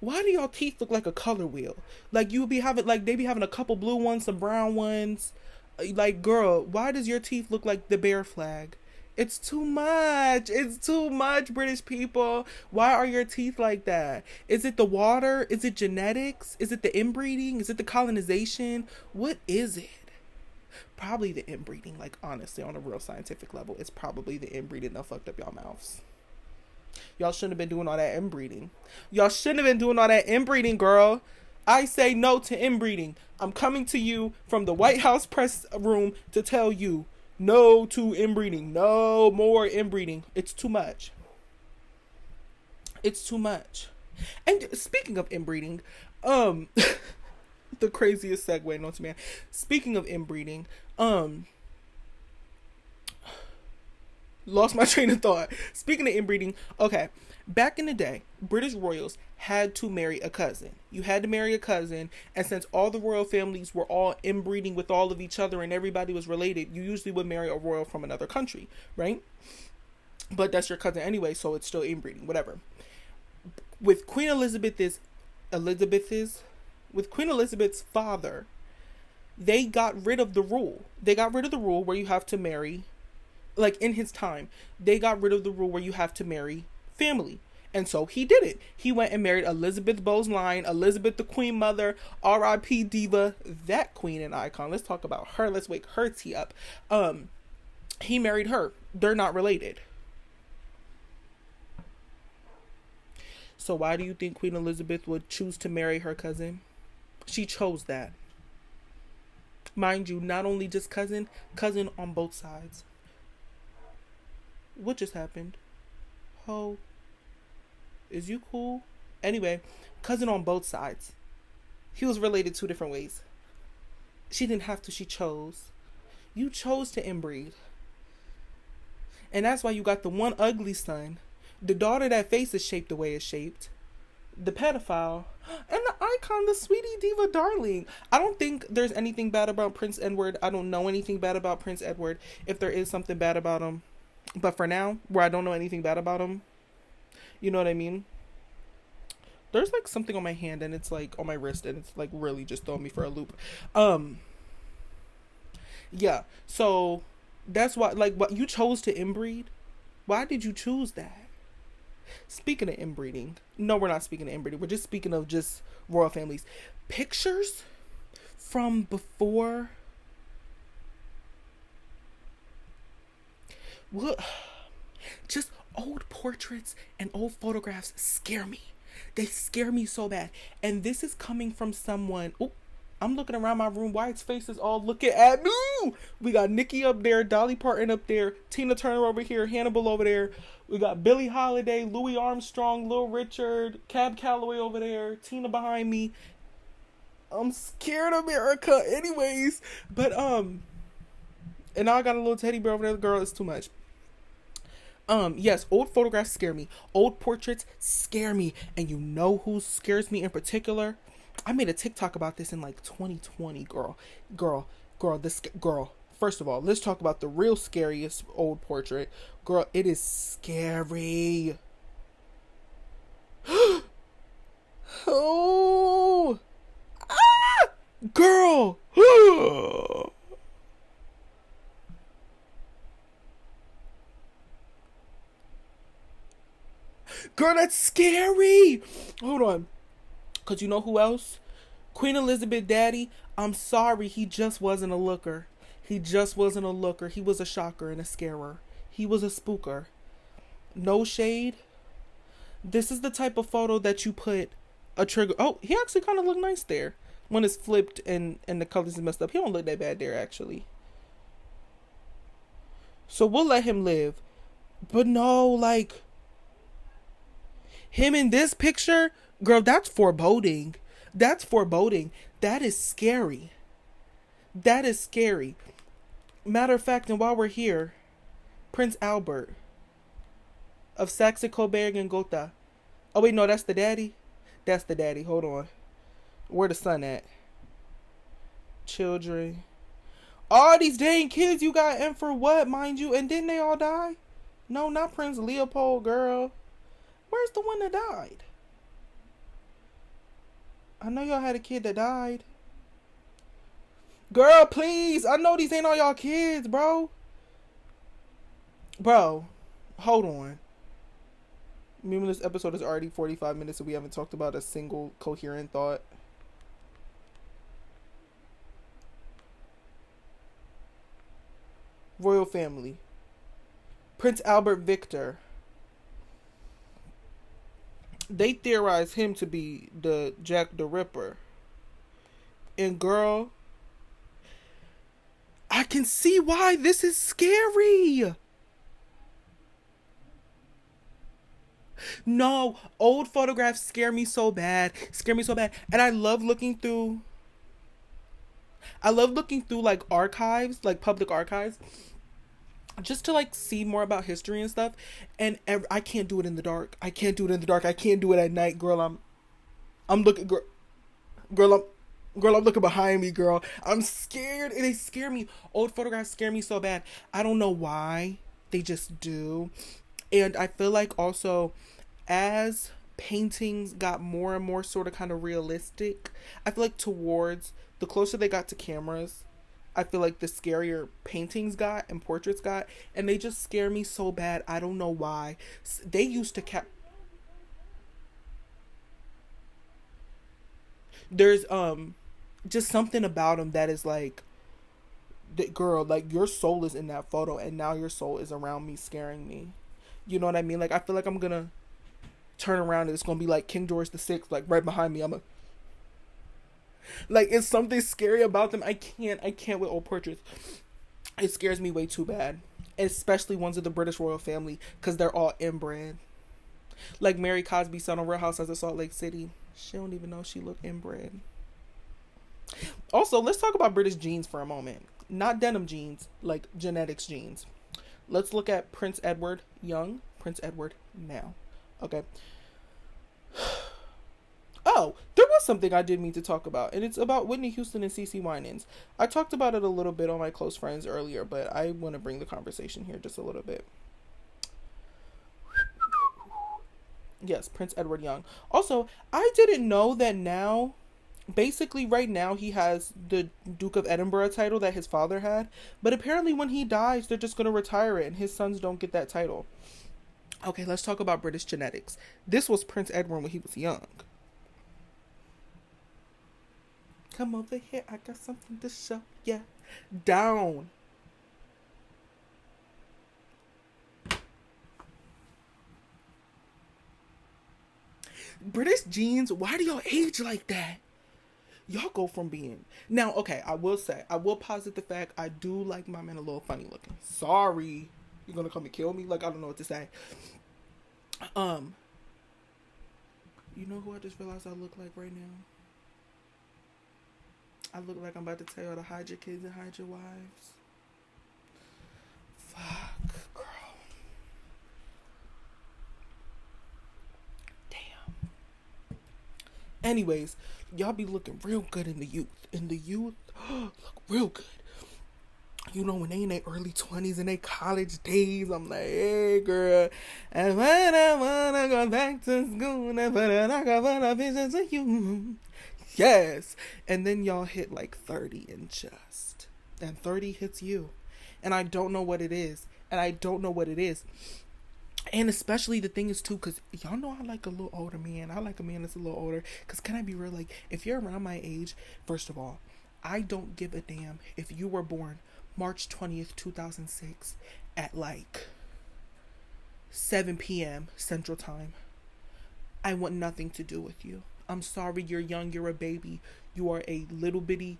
Why do y'all teeth look like a color wheel? Like, you be having, like, they be having a couple blue ones, some brown ones. Like, girl, why does your teeth look like the bear flag? It's too much. It's too much, British people. Why are your teeth like that? Is it the water? Is it genetics? Is it the inbreeding? Is it the colonization? What is it? Probably the inbreeding. Like, honestly, on a real scientific level, it's probably the inbreeding that fucked up y'all mouths. Y'all shouldn't have been doing all that inbreeding. Y'all shouldn't have been doing all that inbreeding, girl. I say no to inbreeding. I'm coming to you from the White House press room to tell you no to inbreeding. No more inbreeding. It's too much. It's too much. And speaking of inbreeding, the craziest segue, known to man. Speaking of inbreeding, lost my train of thought. Speaking of inbreeding, okay, back in the day, British royals had to marry a cousin. You had to marry a cousin, and since all the royal families were all inbreeding with all of each other and everybody was related, you usually would marry a royal from another country, right? But that's your cousin anyway, so it's still inbreeding, whatever. With Queen Elizabeth's father, they got rid of the rule. They got rid of the rule where you have to marry, like, in his time, they got rid of the rule where you have to marry family. And so he did it. He went and married Elizabeth Bowes-Lyon, Elizabeth the Queen Mother, R.I.P. Diva, that queen and icon. Let's talk about her. Let's wake her tea up. He married her. They're not related. So why do you think Queen Elizabeth would choose to marry her cousin? She chose that. Mind you, not only just cousin on both sides. What just happened? Ho. Is you cool? Anyway, cousin on both sides. He was related two different ways. She didn't have to, she chose. You chose to inbreed. And that's why you got the one ugly son, the daughter that face is shaped the way it's shaped, the pedophile, and the icon, the sweetie diva darling. I don't think there's anything bad about Prince Edward. I don't know anything bad about Prince Edward. If there is something bad about him, but for now, where I don't know anything bad about him, you know what I mean? There's like something on my hand and it's like on my wrist and it's like really just throwing me for a loop. Yeah. So that's why, like, what you chose to inbreed. Why did you choose that? Speaking of inbreeding, no, we're not speaking of inbreeding. We're just speaking of just royal families. Pictures from before. What? Just old portraits and old photographs scare me. They scare me so bad. And this is coming from someone. Oh, I'm looking around my room. Wyatt's face is all looking at me. We got Nikki up there, Dolly Parton up there, Tina Turner over here, Hannibal over there. We got Billie Holiday, Louis Armstrong, Lil Richard, Cab Calloway over there, Tina behind me. I'm scared, America. Anyways, but and now I got a little teddy bear over there. Girl, it's too much. Yes, old photographs scare me. Old portraits scare me. And you know who scares me in particular? I made a TikTok about this in like 2020, girl. Girl, girl. First of all, let's talk about the real scariest old portrait. Girl, it is scary. Oh, girl. Girl, that's scary. Hold on. Because you know who else? Queen Elizabeth Daddy. I'm sorry, he just wasn't a looker. He just wasn't a looker. He was a shocker and a scarer. He was a spooker. No shade. This is the type of photo that you put a trigger. Oh, he actually kind of looked nice there. When it's flipped and the colors is messed up. He don't look that bad there, actually. So we'll let him live. But no, like, him in this picture, girl, that's foreboding. That's foreboding. That is scary. That is scary. Matter of fact, and while we're here, Prince Albert of Saxe Coburg and Gotha. Oh wait, no, that's the daddy. That's the daddy. Hold on. Where the son at? Children. All these dang kids you got in for what, mind you? And didn't they all die? No, not Prince Leopold, girl. Where's the one that died? I know y'all had a kid that died. Girl, please. I know these ain't all y'all kids, bro. Bro, hold on. Remember, this episode is already 45 minutes and we haven't talked about a single coherent thought. Royal family. Prince Albert Victor. They theorize him to be the Jack the Ripper. And girl, I can see why this is scary. No, old photographs scare me so bad. Scare me so bad. And I love looking through like archives, like public archives, just to like see more about history and stuff. And I can't do it in the dark. I can't do it in the dark. I can't do it at night, girl. I'm looking, girl, I'm looking behind me, girl. I'm scared. They scare me. Old photographs scare me so bad. I don't know why. They just do. And I feel like also, as paintings got more and more sort of kind of realistic, I feel like towards the closer they got to cameras, I feel like the scarier paintings got and portraits got, and they just scare me so bad. I don't know why. They used to there's just something about them that is like, girl, like, your soul is in that photo and now your soul is around me scaring me. You know what I mean? Like, I feel like I'm gonna turn around and it's gonna be like King George VI, like right behind me. Like, it's something scary about them. I can't with old portraits. It scares me way too bad. Especially ones of the British royal family, because they're all inbred. Like Mary Cosby's son on Real Housewives of Salt Lake City. She don't even know she look inbred. Also, let's talk about British genes for a moment. Not denim genes, like genetics genes. Let's look at Prince Edward young, Prince Edward now. Okay. Oh, there was something I did mean to talk about, and it's about Whitney Houston and CeCe Winans. I talked about it a little bit on my close friends earlier, but I want to bring the conversation here just a little bit. Yes, Prince Edward Young. Also, I didn't know that now, basically right now, he has the Duke of Edinburgh title that his father had, but apparently when he dies, they're just going to retire it, and his sons don't get that title. Okay, let's talk about British genetics. This was Prince Edward when he was young. Come over here, I got something to show ya. Down. British genes, why do y'all age like that? Y'all go from being... Now, okay, I will posit the fact I do like my men a little funny looking. Sorry. You're gonna come and kill me? Like, I don't know what to say. You know who I just realized I look like right now? I look like I'm about to tell y'all to hide your kids and hide your wives. Fuck, girl. Anyways, y'all be looking real good in the youth. In the youth, look real good. You know, when they in their early 20s and they college days, I'm like, hey, girl. And when I wanna go back to school, and put it like a vision of you. Yes. And then y'all hit like 30 and 30 hits you. And I don't know what it is. And especially the thing is too, because y'all know I like a little older man. I like a man that's a little older. Because can I be real? Like, if you're around my age, first of all, I don't give a damn if you were born March 20th, 2006 at like 7 p.m. Central Time. I want nothing to do with you. I'm sorry, you're young, you're a baby. You are a little bitty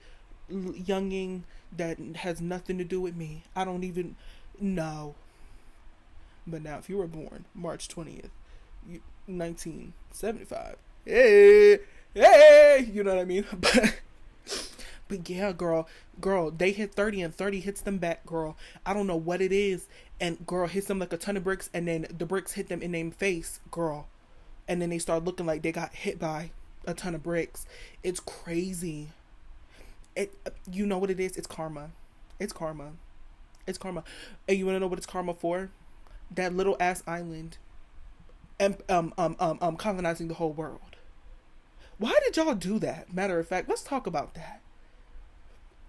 younging that has nothing to do with me. I don't even know. But now, if you were born March 20th, 1975, hey, you know what I mean? But yeah, girl, they hit 30 and 30 hits them back, girl. I don't know what it is. And girl hits them like a ton of bricks, and then the bricks hit them in their face, girl. And then they start looking like they got hit by a ton of bricks. It's crazy. You know what it is? It's karma. It's karma. And you want to know what it's karma for? That little ass island and colonizing the whole world. Why did y'all do that? Matter of fact, let's talk about that.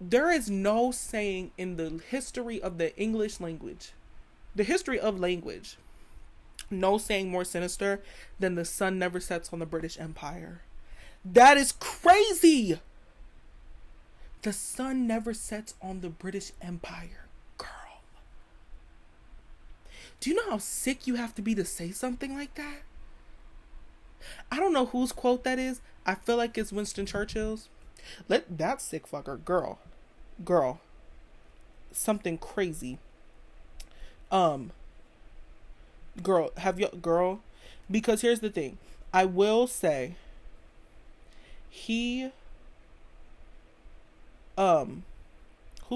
There is no saying in the history of the English language, no saying more sinister than the sun never sets on the British Empire. That is crazy. The sun never sets on the British Empire. Do you know how sick you have to be to say something like that? I don't know whose quote that is. I feel like it's Winston Churchill's. Let that sick fucker, girl, something crazy. Girl, because here's the thing. I will say, who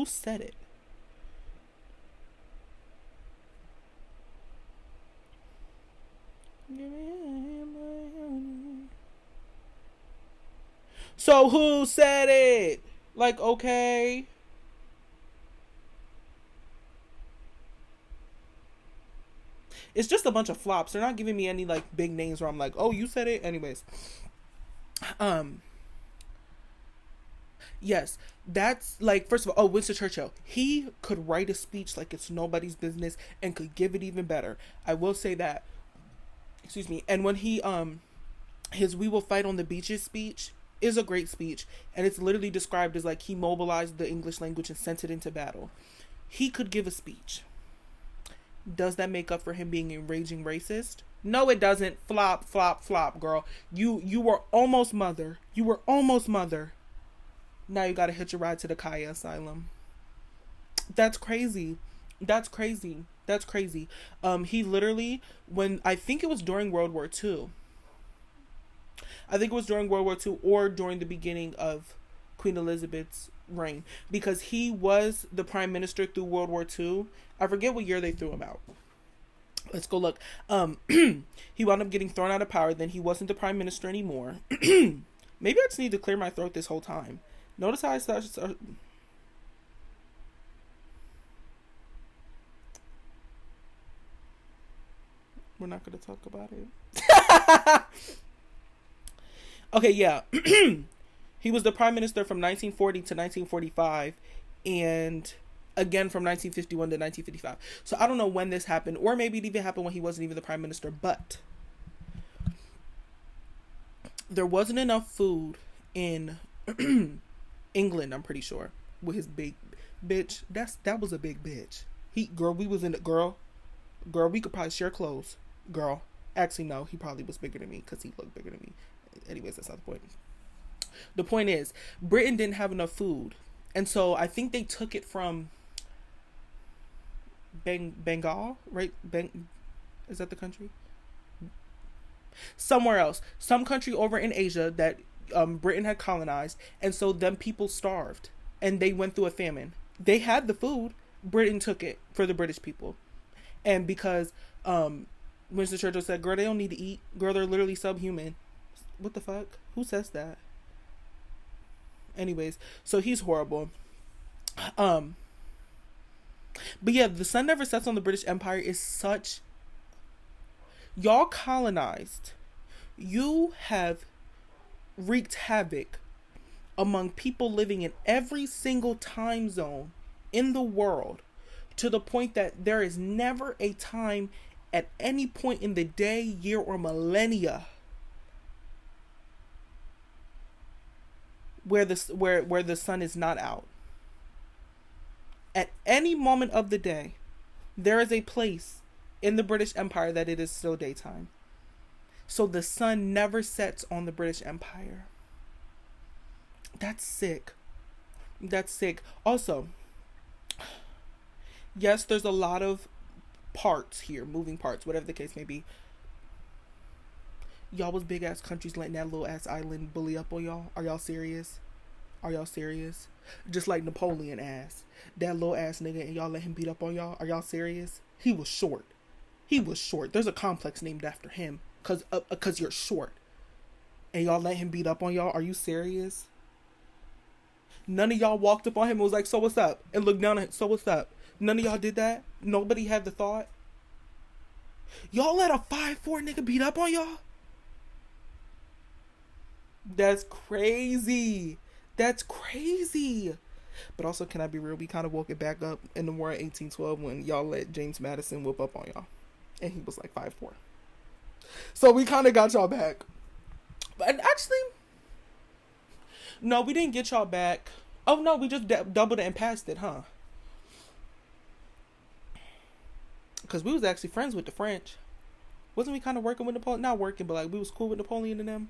said it? So who said it? Like, okay. It's just a bunch of flops. They're not giving me any like big names where I'm like, oh, you said it. Anyways. Yes, that's like, first of all, Winston Churchill. He could write a speech like it's nobody's business and could give it even better. I will say that. Excuse me. And when he his "We Will Fight on the Beaches" speech is a great speech, and it's literally described as like he mobilized the English language and sent it into battle. He could give a speech. Does that make up for him being a raging racist? No, it doesn't. Flop, flop, flop, girl. You were almost mother. Now you gotta hitch a ride to the Kaya Asylum. That's crazy. He literally, when, I think it was during World War II. Or during the beginning of Queen Elizabeth's reign. Because he was the prime minister through World War II. I forget what year they threw him out. Let's go look. He wound up getting thrown out of power. Then he wasn't the prime minister anymore. Maybe I just need to clear my throat this whole time. Notice how I started. We're not going to talk about it. Okay, yeah. He was the prime minister from 1940 to 1945, and again from 1951 to 1955. So I don't know when this happened, or maybe it even happened when he wasn't even the prime minister, but there wasn't enough food in England, I'm pretty sure, with his big bitch. That was a big bitch. We could probably share clothes. Girl. Actually, no, he probably was bigger than me because he looked bigger than me. Anyways, that's not the point. The point is, Britain didn't have enough food. And so I think they took it from Bengal, right? Is that the country? Somewhere else. Some country over in Asia that Britain had colonized. And so them people starved. And they went through a famine. They had the food. Britain took it for the British people. And because Winston Churchill said, girl, they don't need to eat. Girl, they're literally subhuman. What the fuck? Who says that? Anyways, so he's horrible. Um, but yeah, the sun never sets on the British Empire is such. Y'all colonized. You have wreaked havoc among people living in every single time zone in the world, to the point that there is never a time at any point in the day, year, or millennia where the sun is not out. At any moment of the day, there is a place in the British Empire that it is still daytime. So the sun never sets on the British Empire. That's sick. That's sick. Also, yes, there's a lot of parts here, moving parts, whatever the case may be. Y'all was big ass countries letting that little ass island bully up on y'all. Are y'all serious? Are y'all serious? Just like Napoleon ass. That little ass nigga, and y'all let him beat up on y'all. Are y'all serious? He was short. He was short. There's a complex named after him. Cause you're short. And y'all let him beat up on y'all. Are you serious? None of y'all walked up on him and was like, so what's up? And looked down at him, so what's up? None of y'all did that? Nobody had the thought? Y'all let a 5'4" nigga beat up on y'all? That's crazy. That's crazy. But also, can I be real? We kind of woke it back up in the war of 1812 when y'all let James Madison whip up on y'all. And he was like 5'4". So we kind of got y'all back. But actually, no, we didn't get y'all back. Oh, no, we just doubled it and passed it, huh? Because we was actually friends with the French. Wasn't we kind of working with Napoleon? Not working, but like we was cool with Napoleon and them.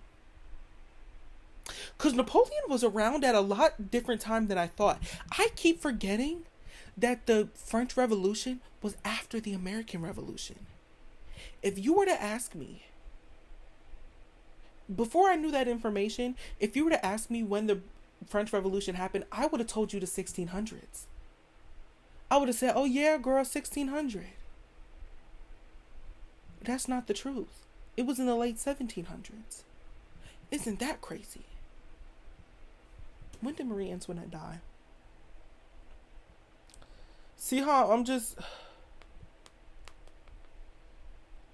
Because Napoleon was around at a lot different time than I thought. I keep forgetting that the French Revolution was after the American Revolution. If you were to ask me, before I knew that information, if you were to ask me when the French Revolution happened, I would have told you the 1600s. I would have said, oh yeah, girl, 1600. That's not the truth. It was in the late 1700s. Isn't that crazy? When did Marie Antoinette die? See how I'm just...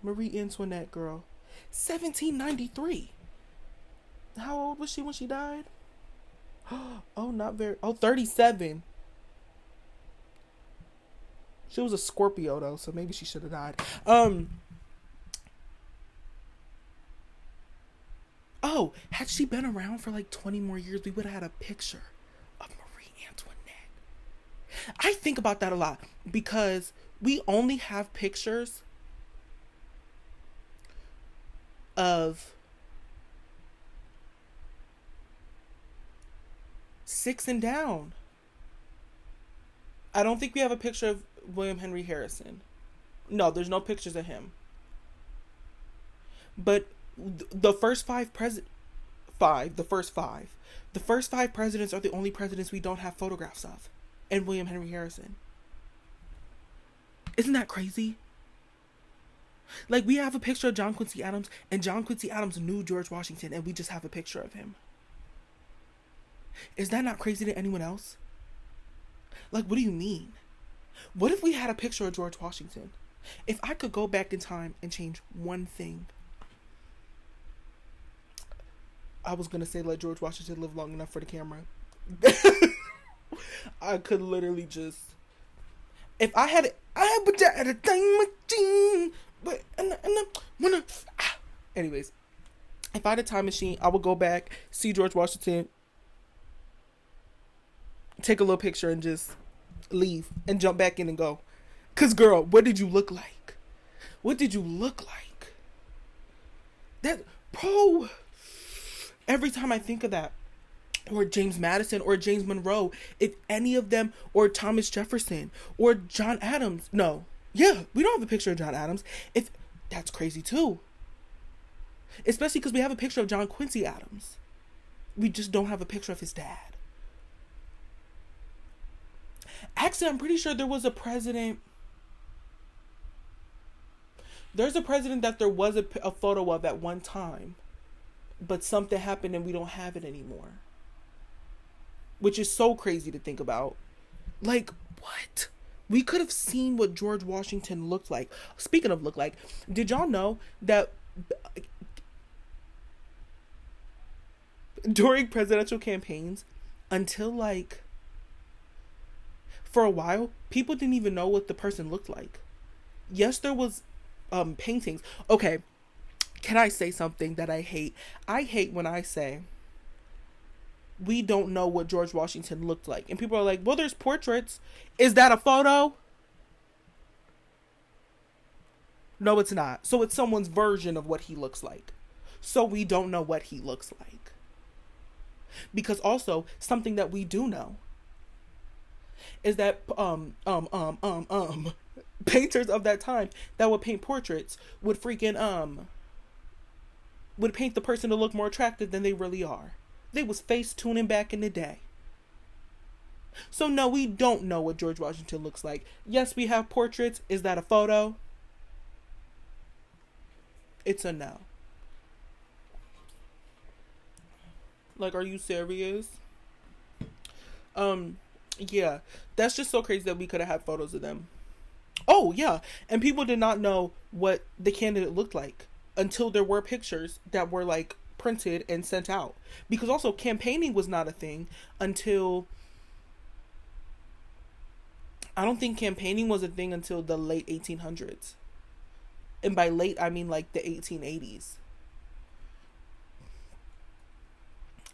Marie Antoinette, girl. 1793. How old was she when she died? Oh, not very... Oh, 37. She was a Scorpio, though, so maybe she should have died. Oh, had she been around for like 20 more years, we would have had a picture of Marie Antoinette. I think about that a lot because we only have pictures of 6 and down. I don't think we have a picture of William Henry Harrison. No, there's no pictures of him. But the first five presidents are the only presidents we don't have photographs of. And William Henry Harrison. Isn't that crazy? Like, we have a picture of John Quincy Adams, and John Quincy Adams knew George Washington, and we just have a picture of him. Is that not crazy to anyone else? Like, what do you mean? What if we had a picture of George Washington? If I could go back in time and change one thing, I was going to say let George Washington live long enough for the camera. I could literally just... If I had it... I would at a time machine. But... Anyways. If I had a time machine, I would go back, see George Washington, take a little picture, and just leave. And jump back in and go. Because, girl, what did you look like? What did you look like? That... Bro... Every time I think of that, or James Madison, or James Monroe, if any of them, or Thomas Jefferson, or John Adams, no. Yeah, we don't have a picture of John Adams. If that's crazy too. Especially because we have a picture of John Quincy Adams. We just don't have a picture of his dad. Actually, I'm pretty sure there was a president. There's a president that there was a photo of at one time. but something happened and we don't have it anymore. Which is so crazy to think about. Like, what? We could have seen what George Washington looked like. Speaking of look like, did y'all know that during presidential campaigns, until like for a while, people didn't even know what the person looked like. Yes, there was paintings. Okay, can I say something that I hate? I hate when I say we don't know what George Washington looked like. And people are like, well, there's portraits. Is that a photo? No, it's not. So it's someone's version of what he looks like. So we don't know what he looks like. Because also, something that we do know is that painters of that time that would paint portraits would would paint the person to look more attractive than they really are. They was face tuning back in the day. So no, we don't know what George Washington looks like. Yes, we have portraits. Is that a photo? It's a no. Like, are you serious? Yeah. That's just so crazy that we could have had photos of them. Oh, yeah. And people did not know what the candidate looked like until there were pictures that were like printed and sent out. Because also campaigning was not a thing until, I don't think campaigning was a thing until the late 1800s. And by late, I mean like the 1880s.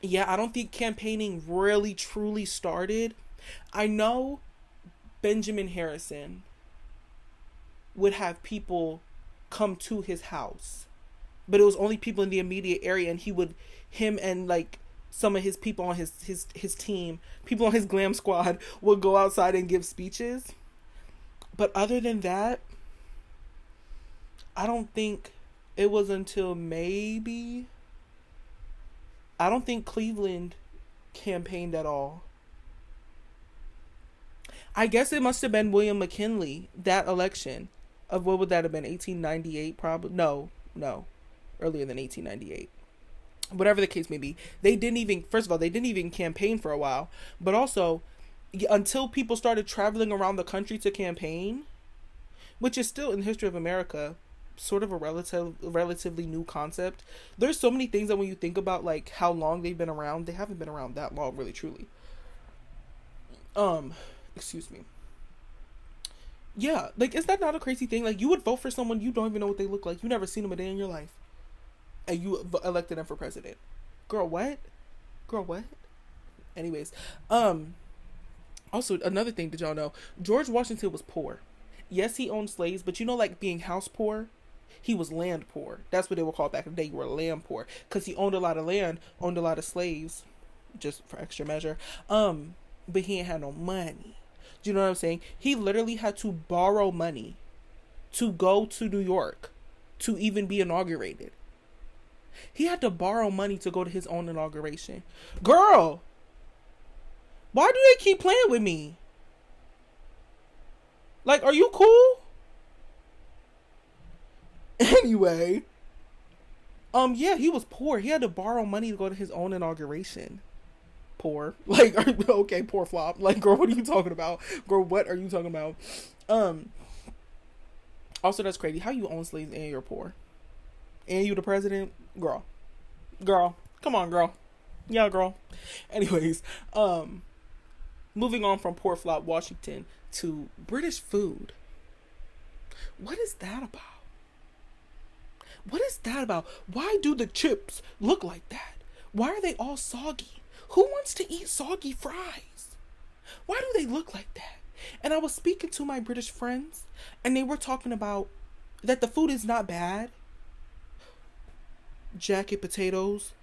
Yeah, I don't think campaigning really truly started. I know Benjamin Harrison would have people come to his house, but it was only people in the immediate area, and him and like some of his people on his team, people on his glam squad, would go outside and give speeches. But other than that, I don't think it was until maybe, I don't think Cleveland campaigned at all. I guess it must have been William McKinley, that election of, what would that have been, 1898 probably? No, earlier than 1898. Whatever the case may be. They didn't even campaign for a while. But also, until people started traveling around the country to campaign, which is still in the history of America sort of a relatively new concept. There's so many things that when you think about like how long they've been around, they haven't been around that long, really truly. Excuse me. Yeah, like, is that not a crazy thing? Like, you would vote for someone you don't even know what they look like. You never seen them a day in your life, and you elected them for president. Girl, what? Anyways, also another thing, did y'all know George Washington was poor? Yes, he owned slaves, but you know, like being house poor, he was land poor. That's what they were called back in the day. You were land poor because he owned a lot of land, owned a lot of slaves, just for extra measure. But he ain't had no money. Do you know what I'm saying? He literally had to borrow money to go to New York to even be inaugurated. He had to borrow money to go to his own inauguration. Girl, why do they keep playing with me? Like, are you cool? Anyway, yeah, he was poor. He had to borrow money to go to his own inauguration. Poor. Like, okay, poor flop. Like, girl, what are you talking about? Girl, what are you talking about? Also, that's crazy. How you own slaves and you're poor? And you the president? Girl. Come on, girl. Yeah, girl. Anyways, moving on from poor flop Washington to British food. What is that about? Why do the chips look like that? Why are they all soggy? Who wants to eat soggy fries? Why do they look like that? And I was speaking to my British friends, and they were talking about that the food is not bad. Jacket potatoes.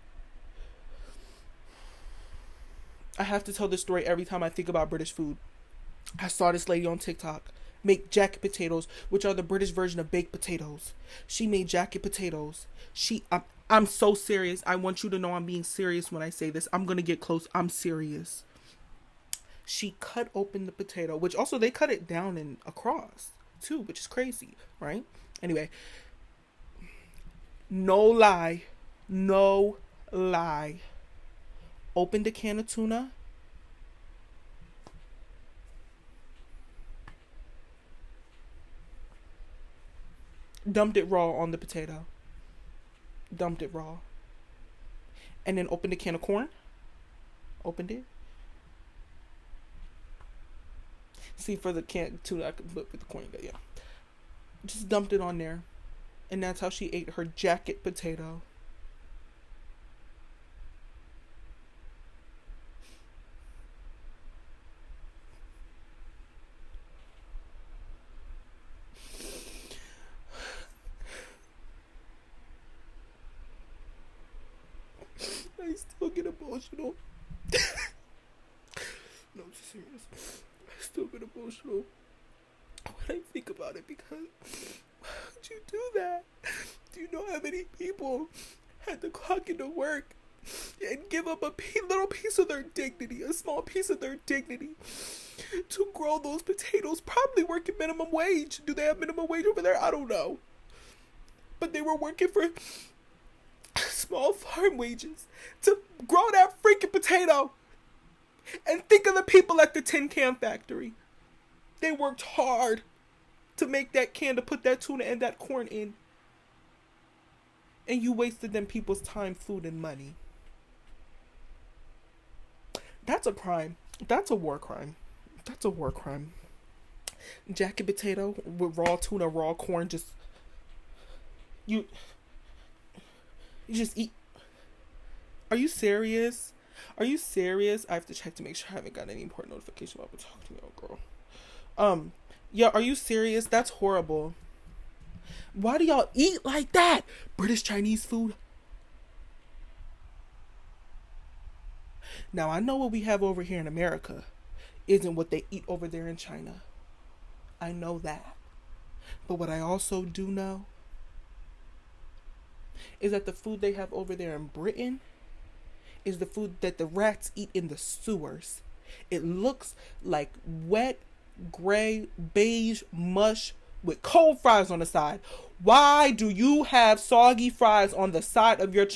I have to tell this story every time I think about British food. I saw this lady on TikTok make jacket potatoes, which are the British version of baked potatoes. She made jacket potatoes. I'm so serious. I want you to know I'm being serious when I say this. I'm going to get close. I'm serious. She cut open the potato, which also they cut it down and across too, which is crazy, right? Anyway, no lie, Lie. Opened a can of tuna. Dumped it raw on the potato. Dumped it raw. And then opened a can of corn. Opened it. See, for the can tuna, I could put with the corn, but yeah. Just dumped it on there. And that's how she ate her jacket potato. I still get emotional. No, I'm serious. I still get emotional when I think about it, because why would you do that? Do you know how many people had to clock into work and give up a little piece of their dignity, a small piece of their dignity, to grow those potatoes, probably working minimum wage? Do they have minimum wage over there? I don't know. But they were working for small farm wages to grow that freaking potato. And think of the people at the tin can factory. They worked hard to make that can, to put that tuna and that corn in. And you wasted them people's time, food, and money. That's a crime. That's a war crime. That's a war crime. Jacket potato with raw tuna, raw corn, just... You just eat. Are you serious? Are you serious? I have to check to make sure I haven't got any important notification while I'm talking to you, girl. Yeah, are you serious? That's horrible. Why do y'all eat like that? British Chinese food. Now, I know what we have over here in America isn't what they eat over there in China. I know that. But what I also do know is that the food they have over there in Britain is the food that the rats eat in the sewers. It looks like wet, gray, beige mush with cold fries on the side. Why do you have soggy fries on the side of your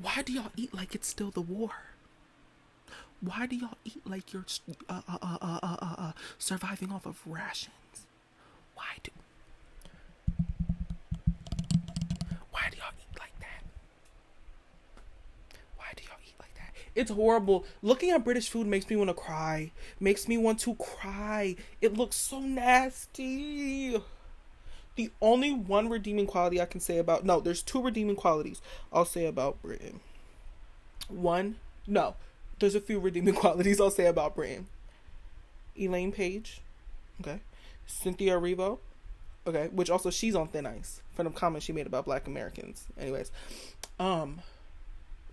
Why do y'all eat like it's still the war? Why do y'all eat like you're surviving off of rations? Why do y'all eat like that? Why do y'all eat like that? It's horrible. Looking at British food makes me want to cry. Makes me want to cry. It looks so nasty. The only one redeeming quality I can say about... No, there's two redeeming qualities I'll say about Britain. There's a few redeeming qualities I'll say about Britain. Elaine Page. Okay. Cynthia Erivo. Okay. Which also, she's on thin ice for the comments she made about Black Americans. Anyways.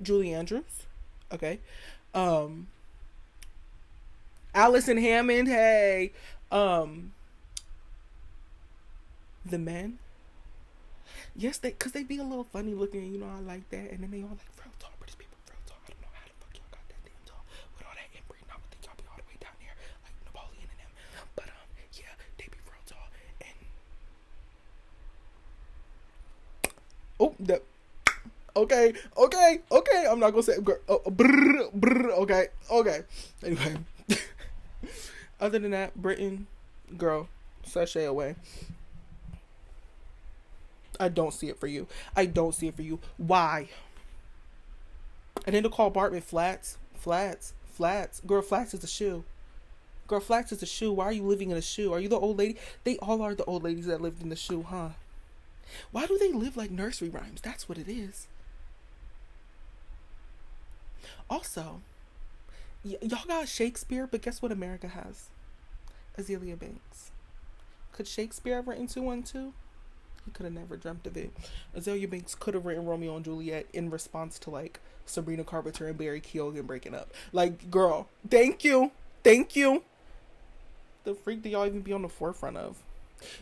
Julie Andrews. Okay. Allison Hammond. Hey. The men, yes, because they be a little funny looking, you know, I like that. And then they all like real tall British people, real tall. I don't know how the fuck y'all got that damn tall with all that inbreeding. I would think y'all be all the way down there like Napoleon and them. But yeah, they be real tall. And okay, I'm not gonna say okay. Anyway, other than that, Britain, girl, sashay away. I don't see it for you. Why? And then to call Bartman flats. Girl, flats is a shoe. Why are you living in a shoe? Are you the old lady? They all are the old ladies that lived in the shoe, huh? Why do they live like nursery rhymes? That's what it is. Also, y'all got Shakespeare, but guess what America has? Azealia Banks. Could Shakespeare have written 212? He could have never dreamt of it. Azealia Banks could have written Romeo and Juliet in response to like Sabrina Carpenter and Barry Keoghan breaking up. Like, girl, thank you. The freak do y'all even be on the forefront of?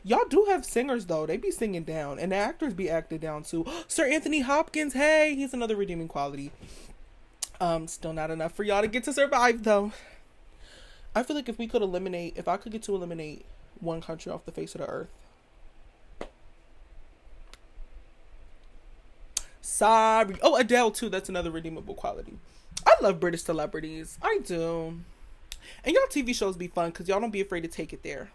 Y'all do have singers though. They be singing down, and the actors be acted down too. Sir Anthony Hopkins, hey, he's another redeeming quality. Still not enough for y'all to get to survive though. I feel like if I could get to eliminate one country off the face of the earth, Sorry. Oh, Adele too. That's another redeemable quality. I love British celebrities. I do. And y'all TV shows be fun because y'all don't be afraid to take it there.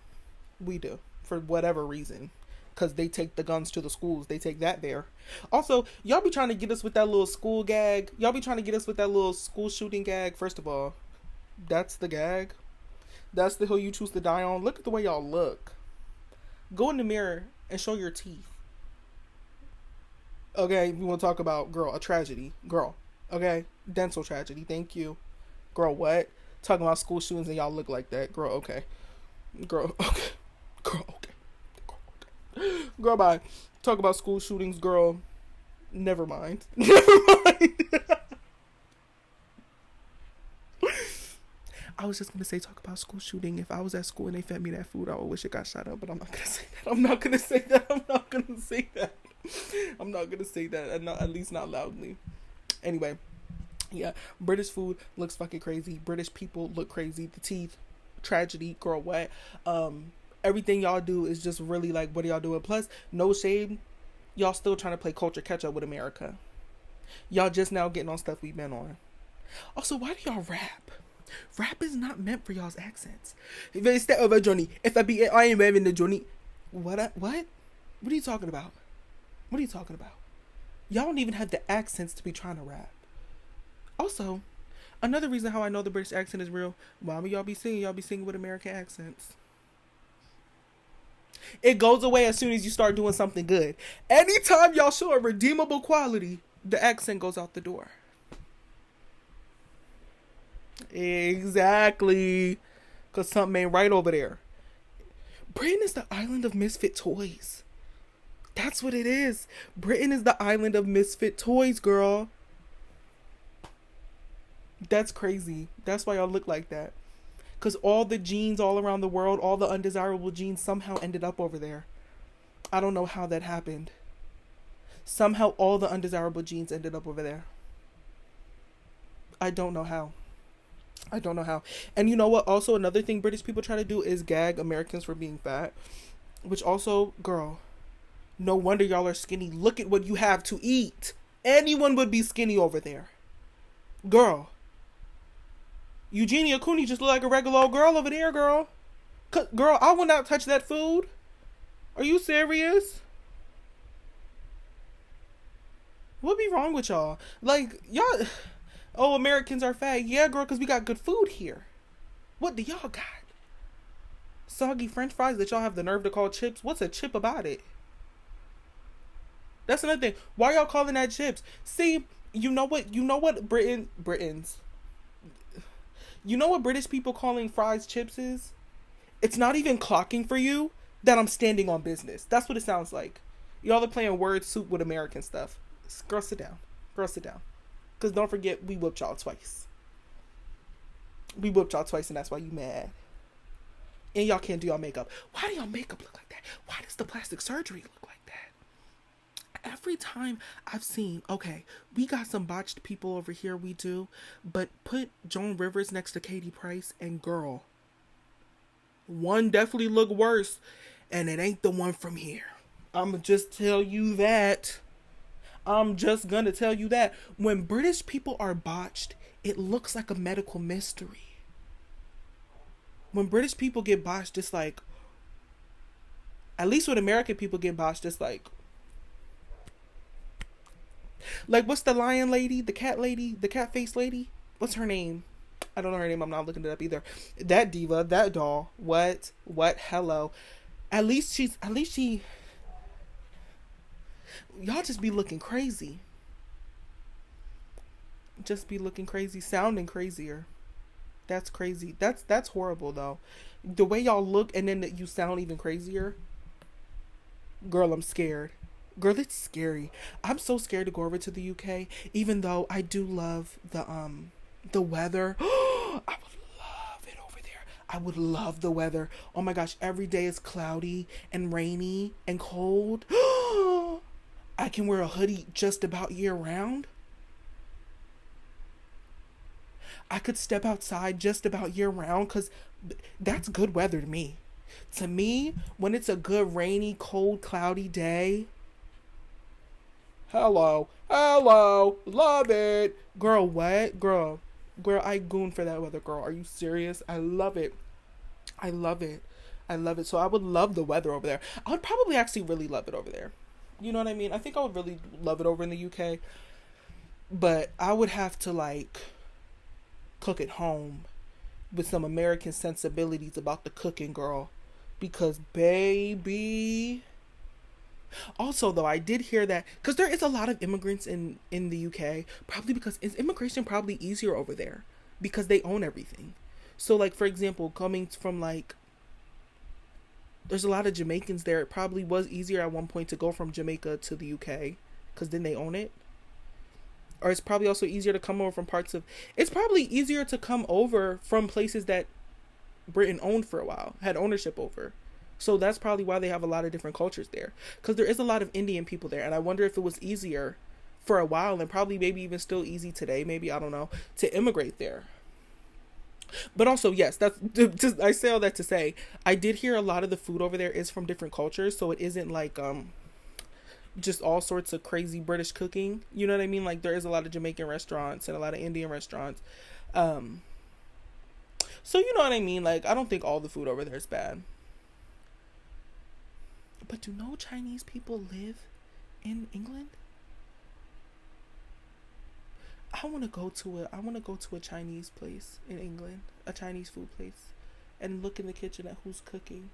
We do. For whatever reason. Because they take the guns to the schools. They take that there. Also, y'all be trying to get us with that little school gag. Y'all be trying to get us with that little school shooting gag. First of all, that's the gag. That's the hill you choose to die on. Look at the way y'all look. Go in the mirror and show your teeth. Okay, we want to talk about, girl, a tragedy. Girl, okay? Dental tragedy. Thank you. Girl, what? Talking about school shootings and y'all look like that. Girl, okay. Girl, okay. Girl, okay. Girl, okay. Girl, bye. Talk about school shootings, girl. Never mind. Never mind. I was just going to say, talk about school shooting. If I was at school and they fed me that food, I would wish it got shot up. But I'm not going to say that. I'm not going to say that. I'm not going to say that. I'm not going to say that. At least not loudly. Anyway. Yeah. British food looks fucking crazy. British people look crazy. The teeth. Tragedy. Girl, what? Everything y'all do is just really like, what are y'all doing? Plus, no shade. Y'all still trying to play culture catch up with America. Y'all just now getting on stuff we've been on. Also, why do y'all rap? Rap is not meant for y'all's accents. If I step over Johnny, if I am wearing the Johnny. What? What are you talking about? What are you talking about? Y'all don't even have the accents to be trying to rap. Also, another reason how I know the British accent is real, why would y'all be singing with American accents? It goes away as soon as you start doing something good. Anytime y'all show a redeemable quality, the accent goes out the door. Exactly. Because something ain't right over there. Britain is the island of misfit toys. That's what it is. Britain is the island of misfit toys, girl. That's crazy. That's why y'all look like that. Because all the genes all around the world, all the undesirable genes somehow ended up over there. I don't know how that happened. Somehow all the undesirable genes ended up over there. I don't know how. And you know what? Also, another thing British people try to do is gag Americans for being fat. Which also, girl, no wonder y'all are skinny. Look at what you have to eat. Anyone would be skinny over there. Girl. Eugenia Cooney just look like a regular old girl over there, girl. Girl, I will not touch that food. Are you serious? What be wrong with y'all? Like, y'all... Oh, Americans are fat. Yeah, girl, because we got good food here. What do y'all got? Soggy French fries that y'all have the nerve to call chips? What's a chip about it? That's another thing. Why y'all calling that chips? See, you know what Britons... You know what British people calling fries chips is? It's not even clocking for you that I'm standing on business. That's what it sounds like. Y'all are playing word soup with American stuff. Girl, sit down. Because don't forget, we whooped y'all twice. And that's why you mad. And y'all can't do y'all makeup. Why do y'all makeup look like that? Why does the plastic surgery look like that? Every time I've seen, okay, we got some botched people over here, we do, but put Joan Rivers next to Katie Price, and girl, one definitely look worse, and it ain't the one from here. I'm just tell you that. I'm just gonna tell you that. When British people are botched, it looks like a medical mystery. When British people get botched, it's like, at least when American people get botched, it's like what's the lion lady, the cat lady, the cat face lady? What's her name? I don't know her name. I'm not looking it up either. That diva, that doll. What? Hello. At least she. Y'all just be looking crazy. Just be looking crazy, sounding crazier. That's crazy. That's horrible though. The way y'all look and then you sound even crazier. Girl, I'm scared. Girl, it's scary. I'm so scared to go over to the UK, even though I do love the weather. I would love it over there. I would love the weather. Oh my gosh, every day is cloudy and rainy and cold. I can wear a hoodie just about year round. I could step outside just about year round because that's good weather to me. To me, when it's a good rainy, cold, cloudy day, Hello, hello, love it. Girl, what? Girl, I goon for that weather, girl. Are you serious? I love it. I love it. I love it. So I would love the weather over there. I would probably actually really love it over there. You know what I mean? I think I would really love it over in the UK. But I would have to like cook at home with some American sensibilities about the cooking, girl. Because baby, also, though, I did hear that because there is a lot of immigrants in the UK, probably because is immigration probably easier over there because they own everything. So, like for example, coming from like, there's a lot of Jamaicans there. It probably was easier at one point to go from Jamaica to the UK because then they own it. Or it's probably also easier to come over from parts of. It's probably easier to come over from places that Britain owned for a while, had ownership over. So that's probably why they have a lot of different cultures there. Because there is a lot of Indian people there. And I wonder if it was easier for a while and probably maybe even still easy today, maybe, I don't know, to immigrate there. But also, yes, that's just, I say all that to say, I did hear a lot of the food over there is from different cultures. So it isn't like, just all sorts of crazy British cooking. You know what I mean? Like there is a lot of Jamaican restaurants and a lot of Indian restaurants. So you know what I mean? Like I don't think all the food over there is bad. But do no Chinese people live in England? I want to go to a Chinese place in England, a Chinese food place, and look in the kitchen at who's cooking.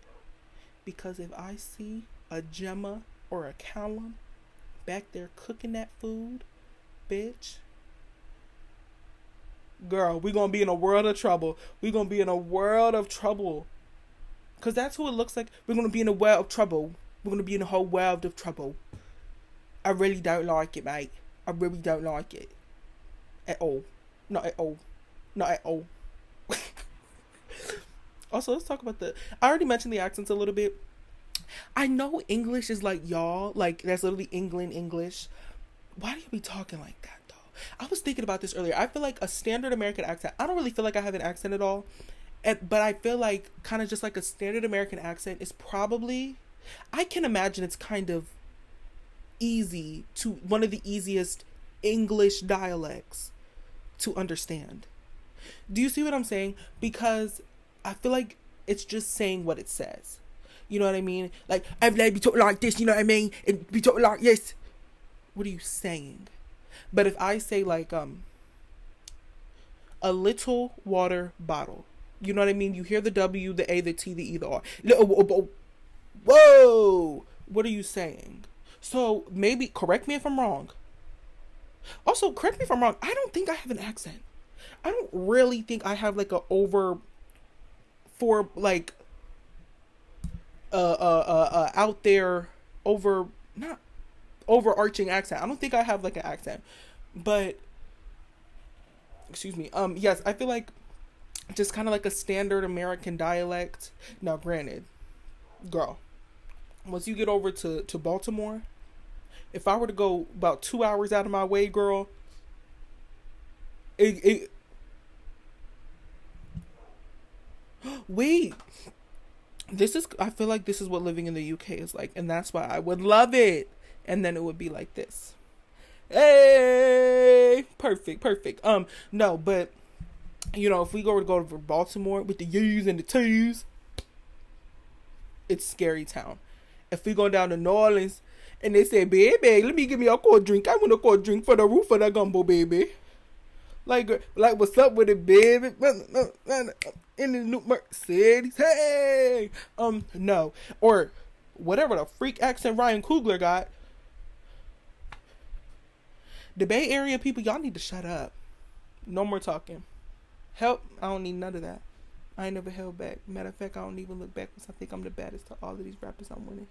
Because if I see a Gemma or a Callum back there cooking that food, bitch, girl, we gonna be in a world of trouble. We gonna be in a world of trouble. Because that's who it looks like. We're gonna be in a world of trouble. We're gonna be in a whole world of trouble. I really don't like it, mate. I really don't like it. At all. Not at all. Not at all. Also, let's talk about I already mentioned the accents a little bit. I know English is like y'all. Like, that's literally England English. Why do you be talking like that, though? I was thinking about this earlier. I feel like a standard American accent. I don't really feel like I have an accent at all. But I feel like kind of just like a standard American accent is probably, I can imagine it's kind of easy to, one of the easiest English dialects to understand. Do you see what I'm saying? Because I feel like it's just saying what it says. You know what I mean? Like, I've let be talking like this, you know what I mean? And be talking like this. What are you saying? But if I say like, a little water bottle, you know what I mean? You hear the W, the A, the T, the E, the R. Whoa! What are you saying? So maybe, correct me if I'm wrong. Also, correct me if I'm wrong. I don't think I have an accent. I don't really think I have like a out there not overarching accent. I don't think I have like an accent. But excuse me. Yes, I feel like just kind of like a standard American dialect. Now, granted, girl, once you get over to Baltimore, if I were to go about 2 hours out of my way, girl, wait, I feel like this is what living in the UK is like, and that's why I would love it. And then it would be like this. Hey, perfect. No, but you know, if we go to Baltimore with the U's and the T's, it's scary town. If we go down to New Orleans and they say, baby, let me give me a cold drink. I want a cold drink for the roof of the gumbo, baby. Like what's up with it, baby? In the new Mercedes, hey, no, or whatever the freak accent Ryan Coogler got. The Bay Area people, y'all need to shut up. No more talking. Help, I don't need none of that. I ain't never held back. Matter of fact, I don't even look back because I think I'm the baddest to all of these rappers I'm winning.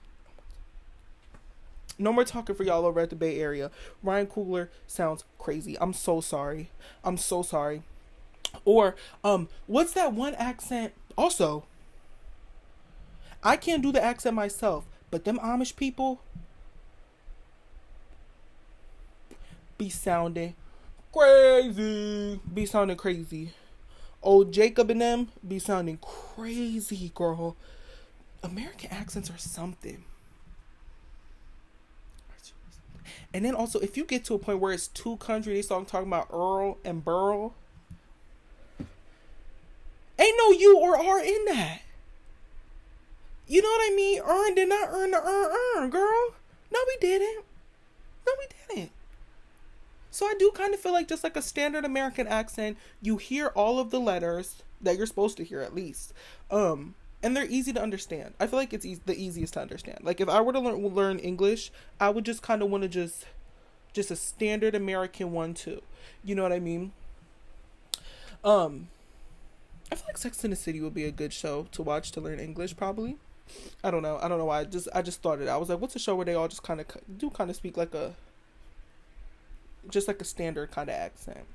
No more talking for y'all over at the Bay Area. Ryan Coogler sounds crazy. I'm so sorry. Or, what's that one accent? Also, I can't do the accent myself, but them Amish people be sounding crazy. Old Jacob and them be sounding crazy, girl. American accents are something. And then also, if you get to a point where it's too country, they start talking about Earl and Burl. Ain't no U or R in that. You know what I mean? Earn did not earn the earn, girl. No, we didn't. No, we didn't. So I do kind of feel like just like a standard American accent, you hear all of the letters that you're supposed to hear at least. And they're easy to understand. I feel like it's the easiest to understand. Like if I were to learn English, I would just kind of want to just a standard American one too. You know what I mean? I feel like Sex and the City would be a good show to watch to learn English probably. I don't know why. I just thought it. I was like, what's a show where they all just kind of speak like a standard kind of accent.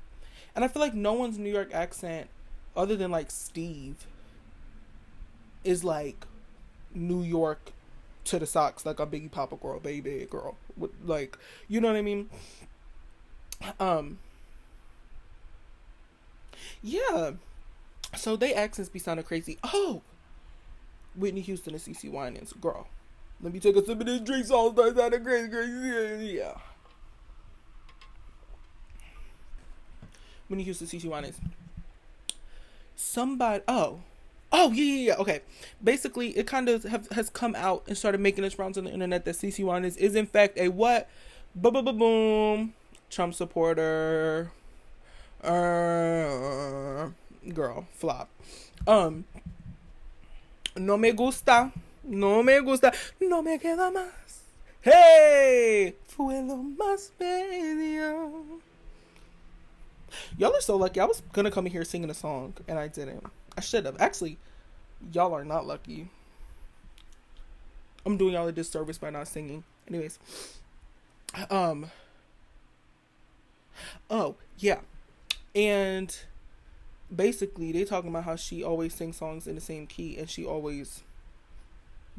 And I feel like no one's New York accent other than like Steve is like New York to the socks, like a Biggie Papa girl, baby girl. Like, you know what I mean? Yeah. So they accents be sounding crazy. Oh, Whitney Houston and CeCe Winans, girl. Let me take a sip of this drink. Song starts sounding crazy. Yeah. Whitney Houston, CeCe Winans. Somebody. Oh, yeah. Okay. Basically, it kind of has come out and started making its rounds on the internet that CeCe Winans is in fact a what? Boom. Trump supporter. Girl, flop. No me gusta, no me queda más. Hey, fue lo más bello. Y'all are so lucky. I was gonna come in here singing a song and I didn't. I should have. Actually, y'all are not lucky. I'm doing y'all a disservice by not singing. Anyways, oh yeah, and basically they talking about how she always sings songs in the same key and she always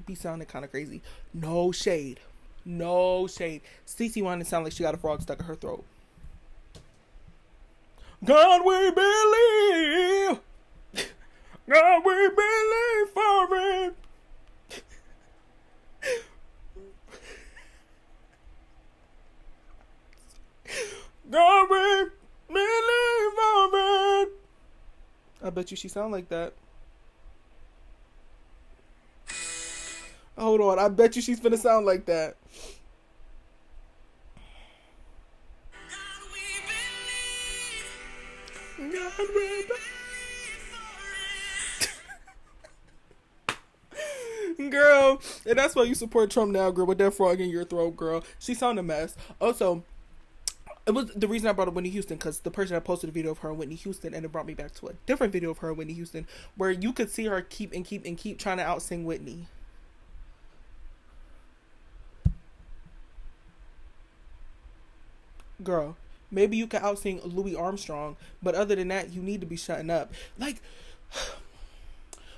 be sounding kind of crazy. No shade. CeCe Winans sound like she got a frog stuck in her throat. God we believe for it. God we believe for it. I bet you she sound like that. Hold on, I bet you she's finna sound like that. God we believe girl, and that's why you support Trump now, girl, with that frog in your throat, girl. She sound a mess. Also, it was the reason I brought up Whitney Houston because the person I posted a video of her and Whitney Houston, and it brought me back to a different video of her and Whitney Houston where you could see her keep trying to outsing Whitney. Girl, maybe you could outsing Louis Armstrong, but other than that, you need to be shutting up. Like,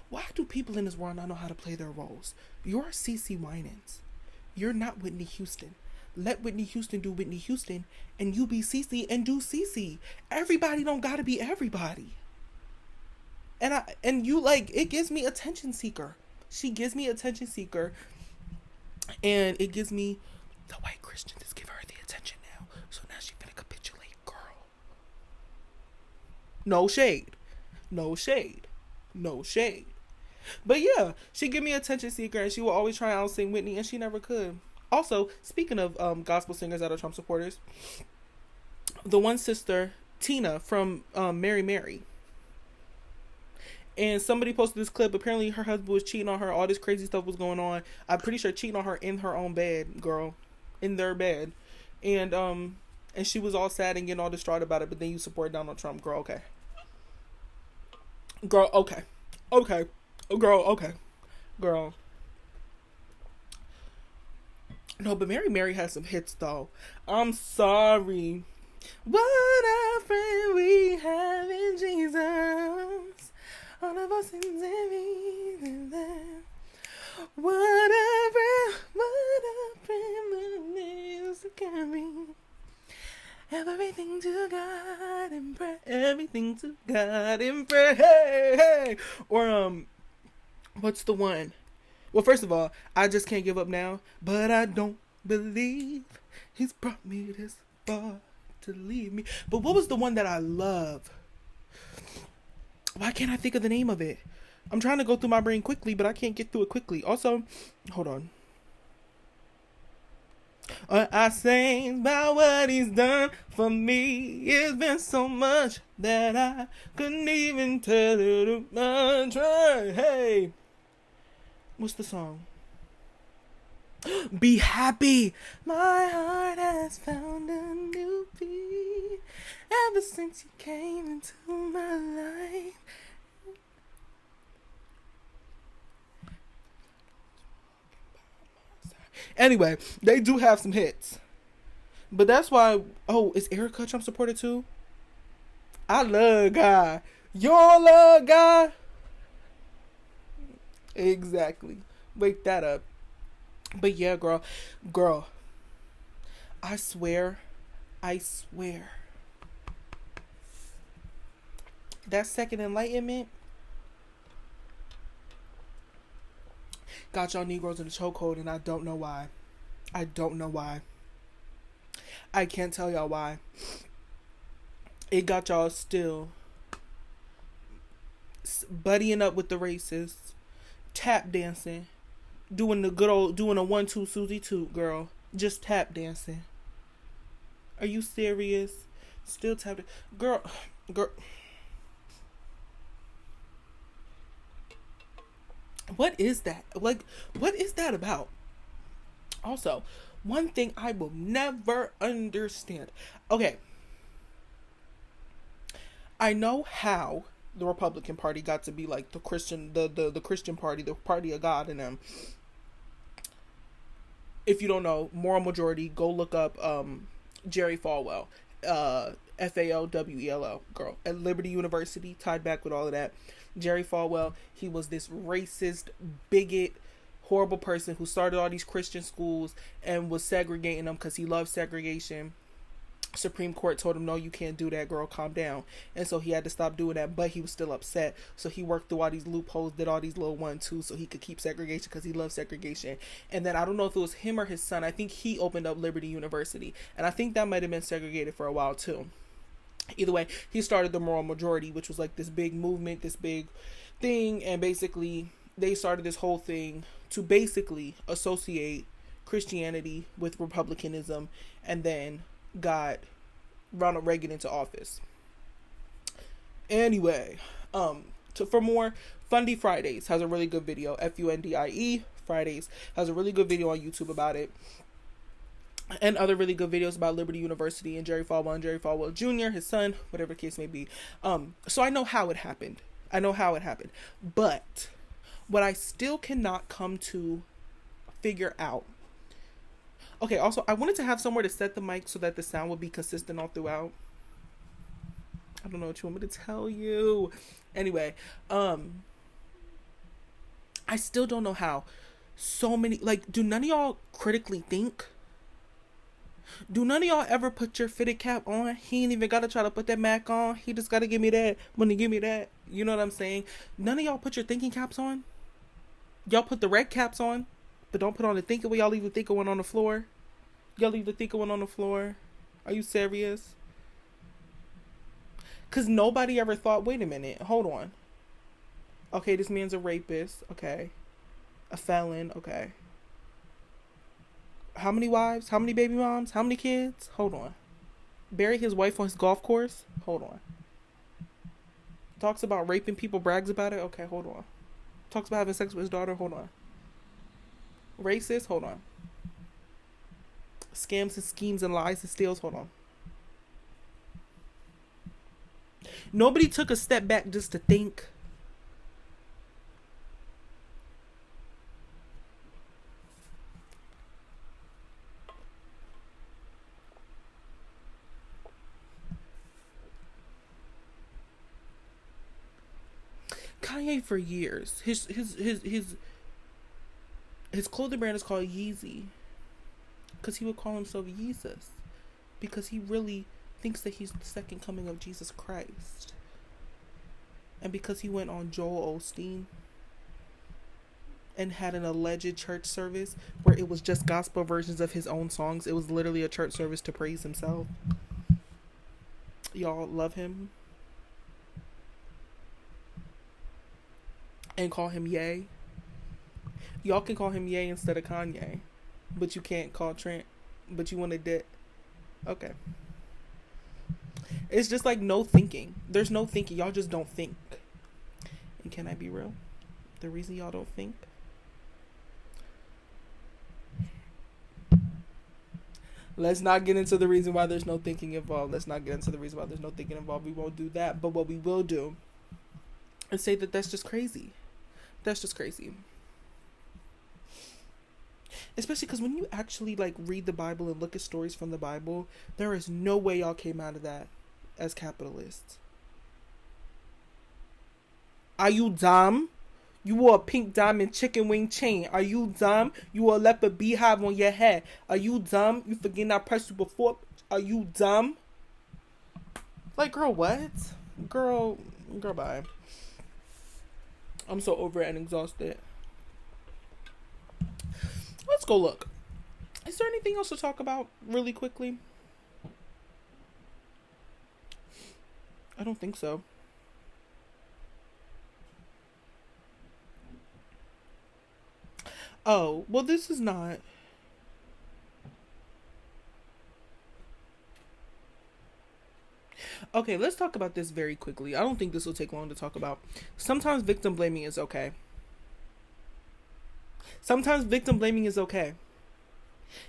why do people in this world not know how to play their roles? You're CeCe Winans. You're not Whitney Houston. Let Whitney Houston do Whitney Houston, and you be CeCe and do CeCe. Everybody don't gotta be everybody. And you like, it gives me attention seeker. She gives me attention seeker, and it gives me the white Christians is giving her the attention now. So now she finna capitulate, girl. No shade. But yeah, she give me attention seeker, and she will always try and outsing Whitney, and she never could. Also, speaking of gospel singers that are Trump supporters, the one sister, Tina from Mary Mary. And somebody posted this clip. Apparently her husband was cheating on her. All this crazy stuff was going on. I'm pretty sure cheating on her in her own bed, girl. In their bed. And she was all sad and getting all distraught about it. But then you support Donald Trump. Girl, okay. Girl, okay. Girl. No, but Mary Mary has some hits, though. I'm sorry. What a friend we have in Jesus. All of our sins and reasons. What a privilege to carry. Everything to God in prayer. Everything to God in prayer. Hey. Or, what's the one? Well, first of all, I just can't give up now, but I don't believe he's brought me this far to leave me. But what was the one that I love? Why can't I think of the name of it? I'm trying to go through my brain quickly, but I can't get through it quickly. Also, hold on. I sing about what he's done for me. It's been so much that I couldn't even tell it much. Hey, what's the song? Be happy. My heart has found a new beat ever since you came into my life. Anyway, they do have some hits. But that's why... Oh, is Erica Trump supported too? I love God. You all love God? Exactly. Wake that up. But yeah, girl. Girl. I swear. That second enlightenment got y'all Negroes in the chokehold, and I don't know why. I can't tell y'all why. It got y'all still buddying up with the racists, tap dancing, doing a 1-2 Susie Toot, girl. Just tap dancing. Are you serious? Still tap girl. What is that? Like, what is that about? Also, one thing I will never understand. Okay. I know how the Republican Party got to be like the Christian, the Christian party, the party of God in them. If you don't know, moral majority, go look up Jerry Falwell. Falwell, girl, at Liberty University, tied back with all of that. Jerry Falwell, he was this racist, bigot, horrible person who started all these Christian schools and was segregating them because he loved segregation. Supreme Court told him, no, you can't do that, girl, calm down. And so he had to stop doing that, but he was still upset. So he worked through all these loopholes, did all these little 1-2 so he could keep segregation because he loved segregation. And then I don't know if it was him or his son. I think he opened up Liberty University. And I think that might have been segregated for a while too. Either way, he started the moral majority, which was like this big movement, this big thing. And basically, they started this whole thing to basically associate Christianity with republicanism, and then got Ronald Reagan into office. Anyway, for more, Fundy Fridays has a really good video. Fundie Fridays has a really good video on YouTube about it, and other really good videos about Liberty University and Jerry Falwell and Jerry Falwell Jr., his son, whatever the case may be. So I know how it happened. But what I still cannot come to figure out. Okay, also, I wanted to have somewhere to set the mic so that the sound would be consistent all throughout. I don't know what you want me to tell you. Anyway, I still don't know how. So many, like, do none of y'all critically think? Do none of y'all ever put your fitted cap on? He ain't even got to try to put that Mac on. He just got to give me that. When he give me that, you know what I'm saying? None of y'all put your thinking caps on? Y'all put the red caps on, but don't put on the thinking one. Y'all leave the thinking one on the floor. Y'all leave the thinking one on the floor. Are you serious? Because nobody ever thought, wait a minute, hold on. Okay, this man's a rapist. Okay. A felon. Okay. How many wives? How many baby moms? How many kids? Hold on. Bury his wife on his golf course? Hold on. Talks about raping people, brags about it? Okay, hold on. Talks about having sex with his daughter? Hold on. Racist? Hold on. Scams and schemes and lies and steals? Hold on. Nobody took a step back just to think. Kanye for years, his clothing brand is called Yeezy, because he would call himself Yeezus, because he really thinks that he's the second coming of Jesus Christ, and because he went on Joel Osteen and had an alleged church service where it was just gospel versions of his own songs. It was literally a church service to praise himself. Y'all love him and call him Ye. Y'all can call him Ye instead of Kanye, but you can't call Trent. But you want to dit. Okay. It's just like no thinking. There's no thinking. Y'all just don't think. And can I be real? The reason y'all don't think? Let's not get into the reason why there's no thinking involved. Let's not get into the reason why there's no thinking involved. We won't do that. But what we will do is say that that's just crazy. That's just crazy. Especially because when you actually like read the Bible and look at stories from the Bible, there is no way y'all came out of that as capitalists. Are you dumb? You wore a pink diamond chicken wing chain. Are you dumb? You wore a leopard beehive on your head. Are you dumb? You forgetting I pressed you before? Are you dumb? Like, girl, what? Girl, bye. I'm so over it and exhausted. Let's go look. Is there anything else to talk about really quickly? I don't think so. Oh, well, this is not. Okay, let's talk about this very quickly. I don't think this will take long to talk about. Sometimes victim blaming is okay. Sometimes victim blaming is okay.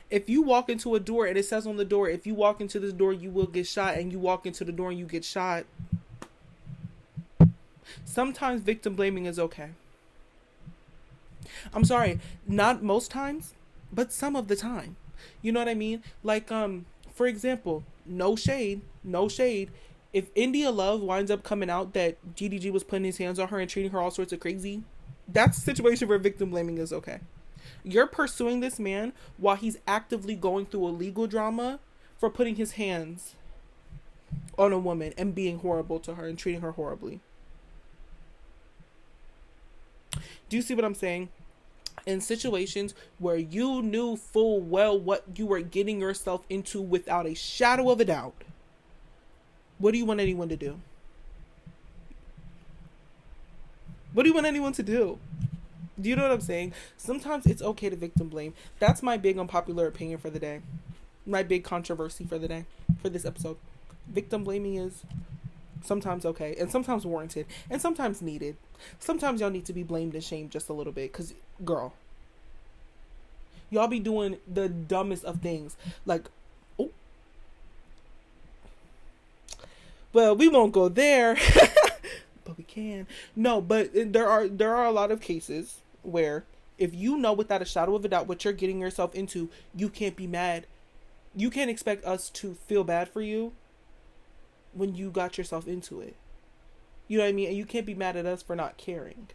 If you walk into a door and it says on the door, if you walk into this door, you will get shot, and you walk into the door and you get shot. Sometimes victim blaming is okay. I'm sorry, not most times, but some of the time. You know what I mean? Like, for example, no shade. If India Love winds up coming out that DDG was putting his hands on her and treating her all sorts of crazy, that's a situation where victim blaming is okay. You're pursuing this man while he's actively going through a legal drama for putting his hands on a woman and being horrible to her and treating her horribly. Do you see what I'm saying? In situations where you knew full well what you were getting yourself into without a shadow of a doubt, what do you want anyone to do? What do you want anyone to do? Do you know what I'm saying? Sometimes it's okay to victim blame. That's my big unpopular opinion for the day. My big controversy for the day, for this episode. Victim blaming is sometimes okay, and sometimes warranted, and sometimes needed. Sometimes y'all need to be blamed and shamed just a little bit, because, girl, y'all be doing the dumbest of things. Like, oh, well, we won't go there, but we can. No, but there are a lot of cases where if you know without a shadow of a doubt what you're getting yourself into, you can't be mad. You can't expect us to feel bad for you when you got yourself into it. You know what I mean? And you can't be mad at us for not caring,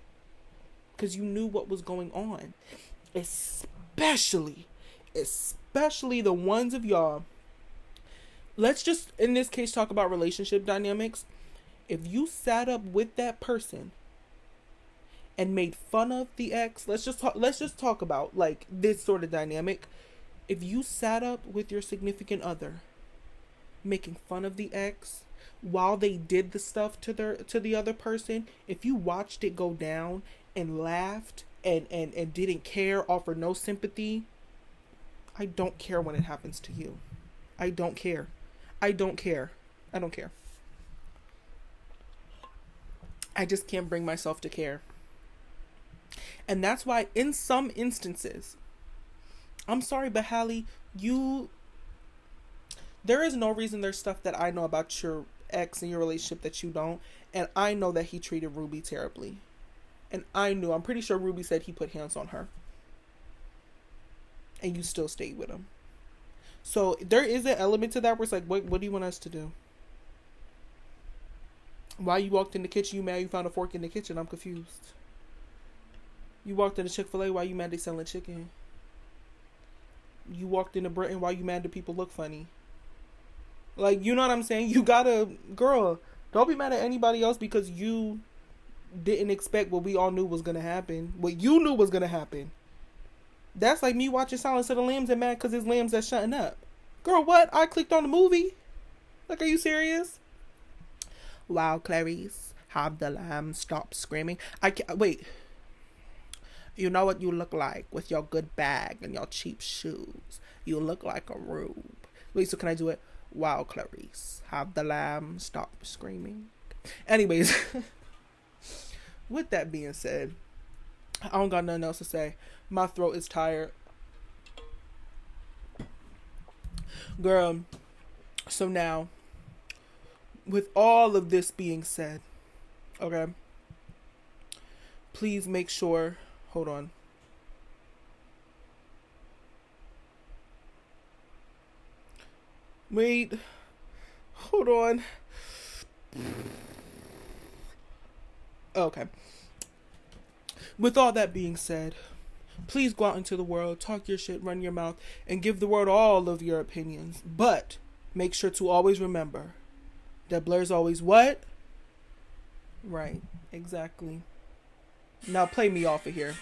because you knew what was going on. Especially the ones of y'all. Let's just, in this case, talk about relationship dynamics. If you sat up with that person and made fun of the ex, let's just talk about like this sort of dynamic. If you sat up with your significant other making fun of the ex while they did the stuff to the other person, if you watched it go down and laughed and didn't care, offered no sympathy, I don't care when it happens to you. I don't care. I just can't bring myself to care. And that's why in some instances, I'm sorry, but Hallie, there is no reason there's stuff that I know about your ex and your relationship that you don't. And I know that he treated Ruby terribly. And I'm pretty sure Ruby said he put hands on her. And you still stayed with him. So there is an element to that where it's like, what do you want us to do? Why you walked in the kitchen, you mad you found a fork in the kitchen? I'm confused. You walked into Chick-fil-A, why you mad they selling chicken? You walked into Britain, why you mad the people look funny? Like, you know what I'm saying? You gotta, girl, don't be mad at anybody else because you didn't expect what we all knew was gonna happen. What you knew was gonna happen. That's like me watching Silence of the Lambs and mad because it's lambs that's shutting up. Girl, what? I clicked on the movie. Like, are you serious? Wow, Clarice, have the lamb stop screaming. I can't wait. You know what you look like with your good bag and your cheap shoes. You look like a rube. Wait, so can I do it? Wow, Clarice, have the lamb stop screaming. Anyways, with that being said, I don't got nothing else to say. My throat is tired. Girl, so now, with all of this being said, okay, please make sure, hold on. Wait, hold on. Okay. With all that being said, please go out into the world, talk your shit, run your mouth, and give the world all of your opinions. But make sure to always remember that Blair's always what? Right, exactly. Now play me off of here.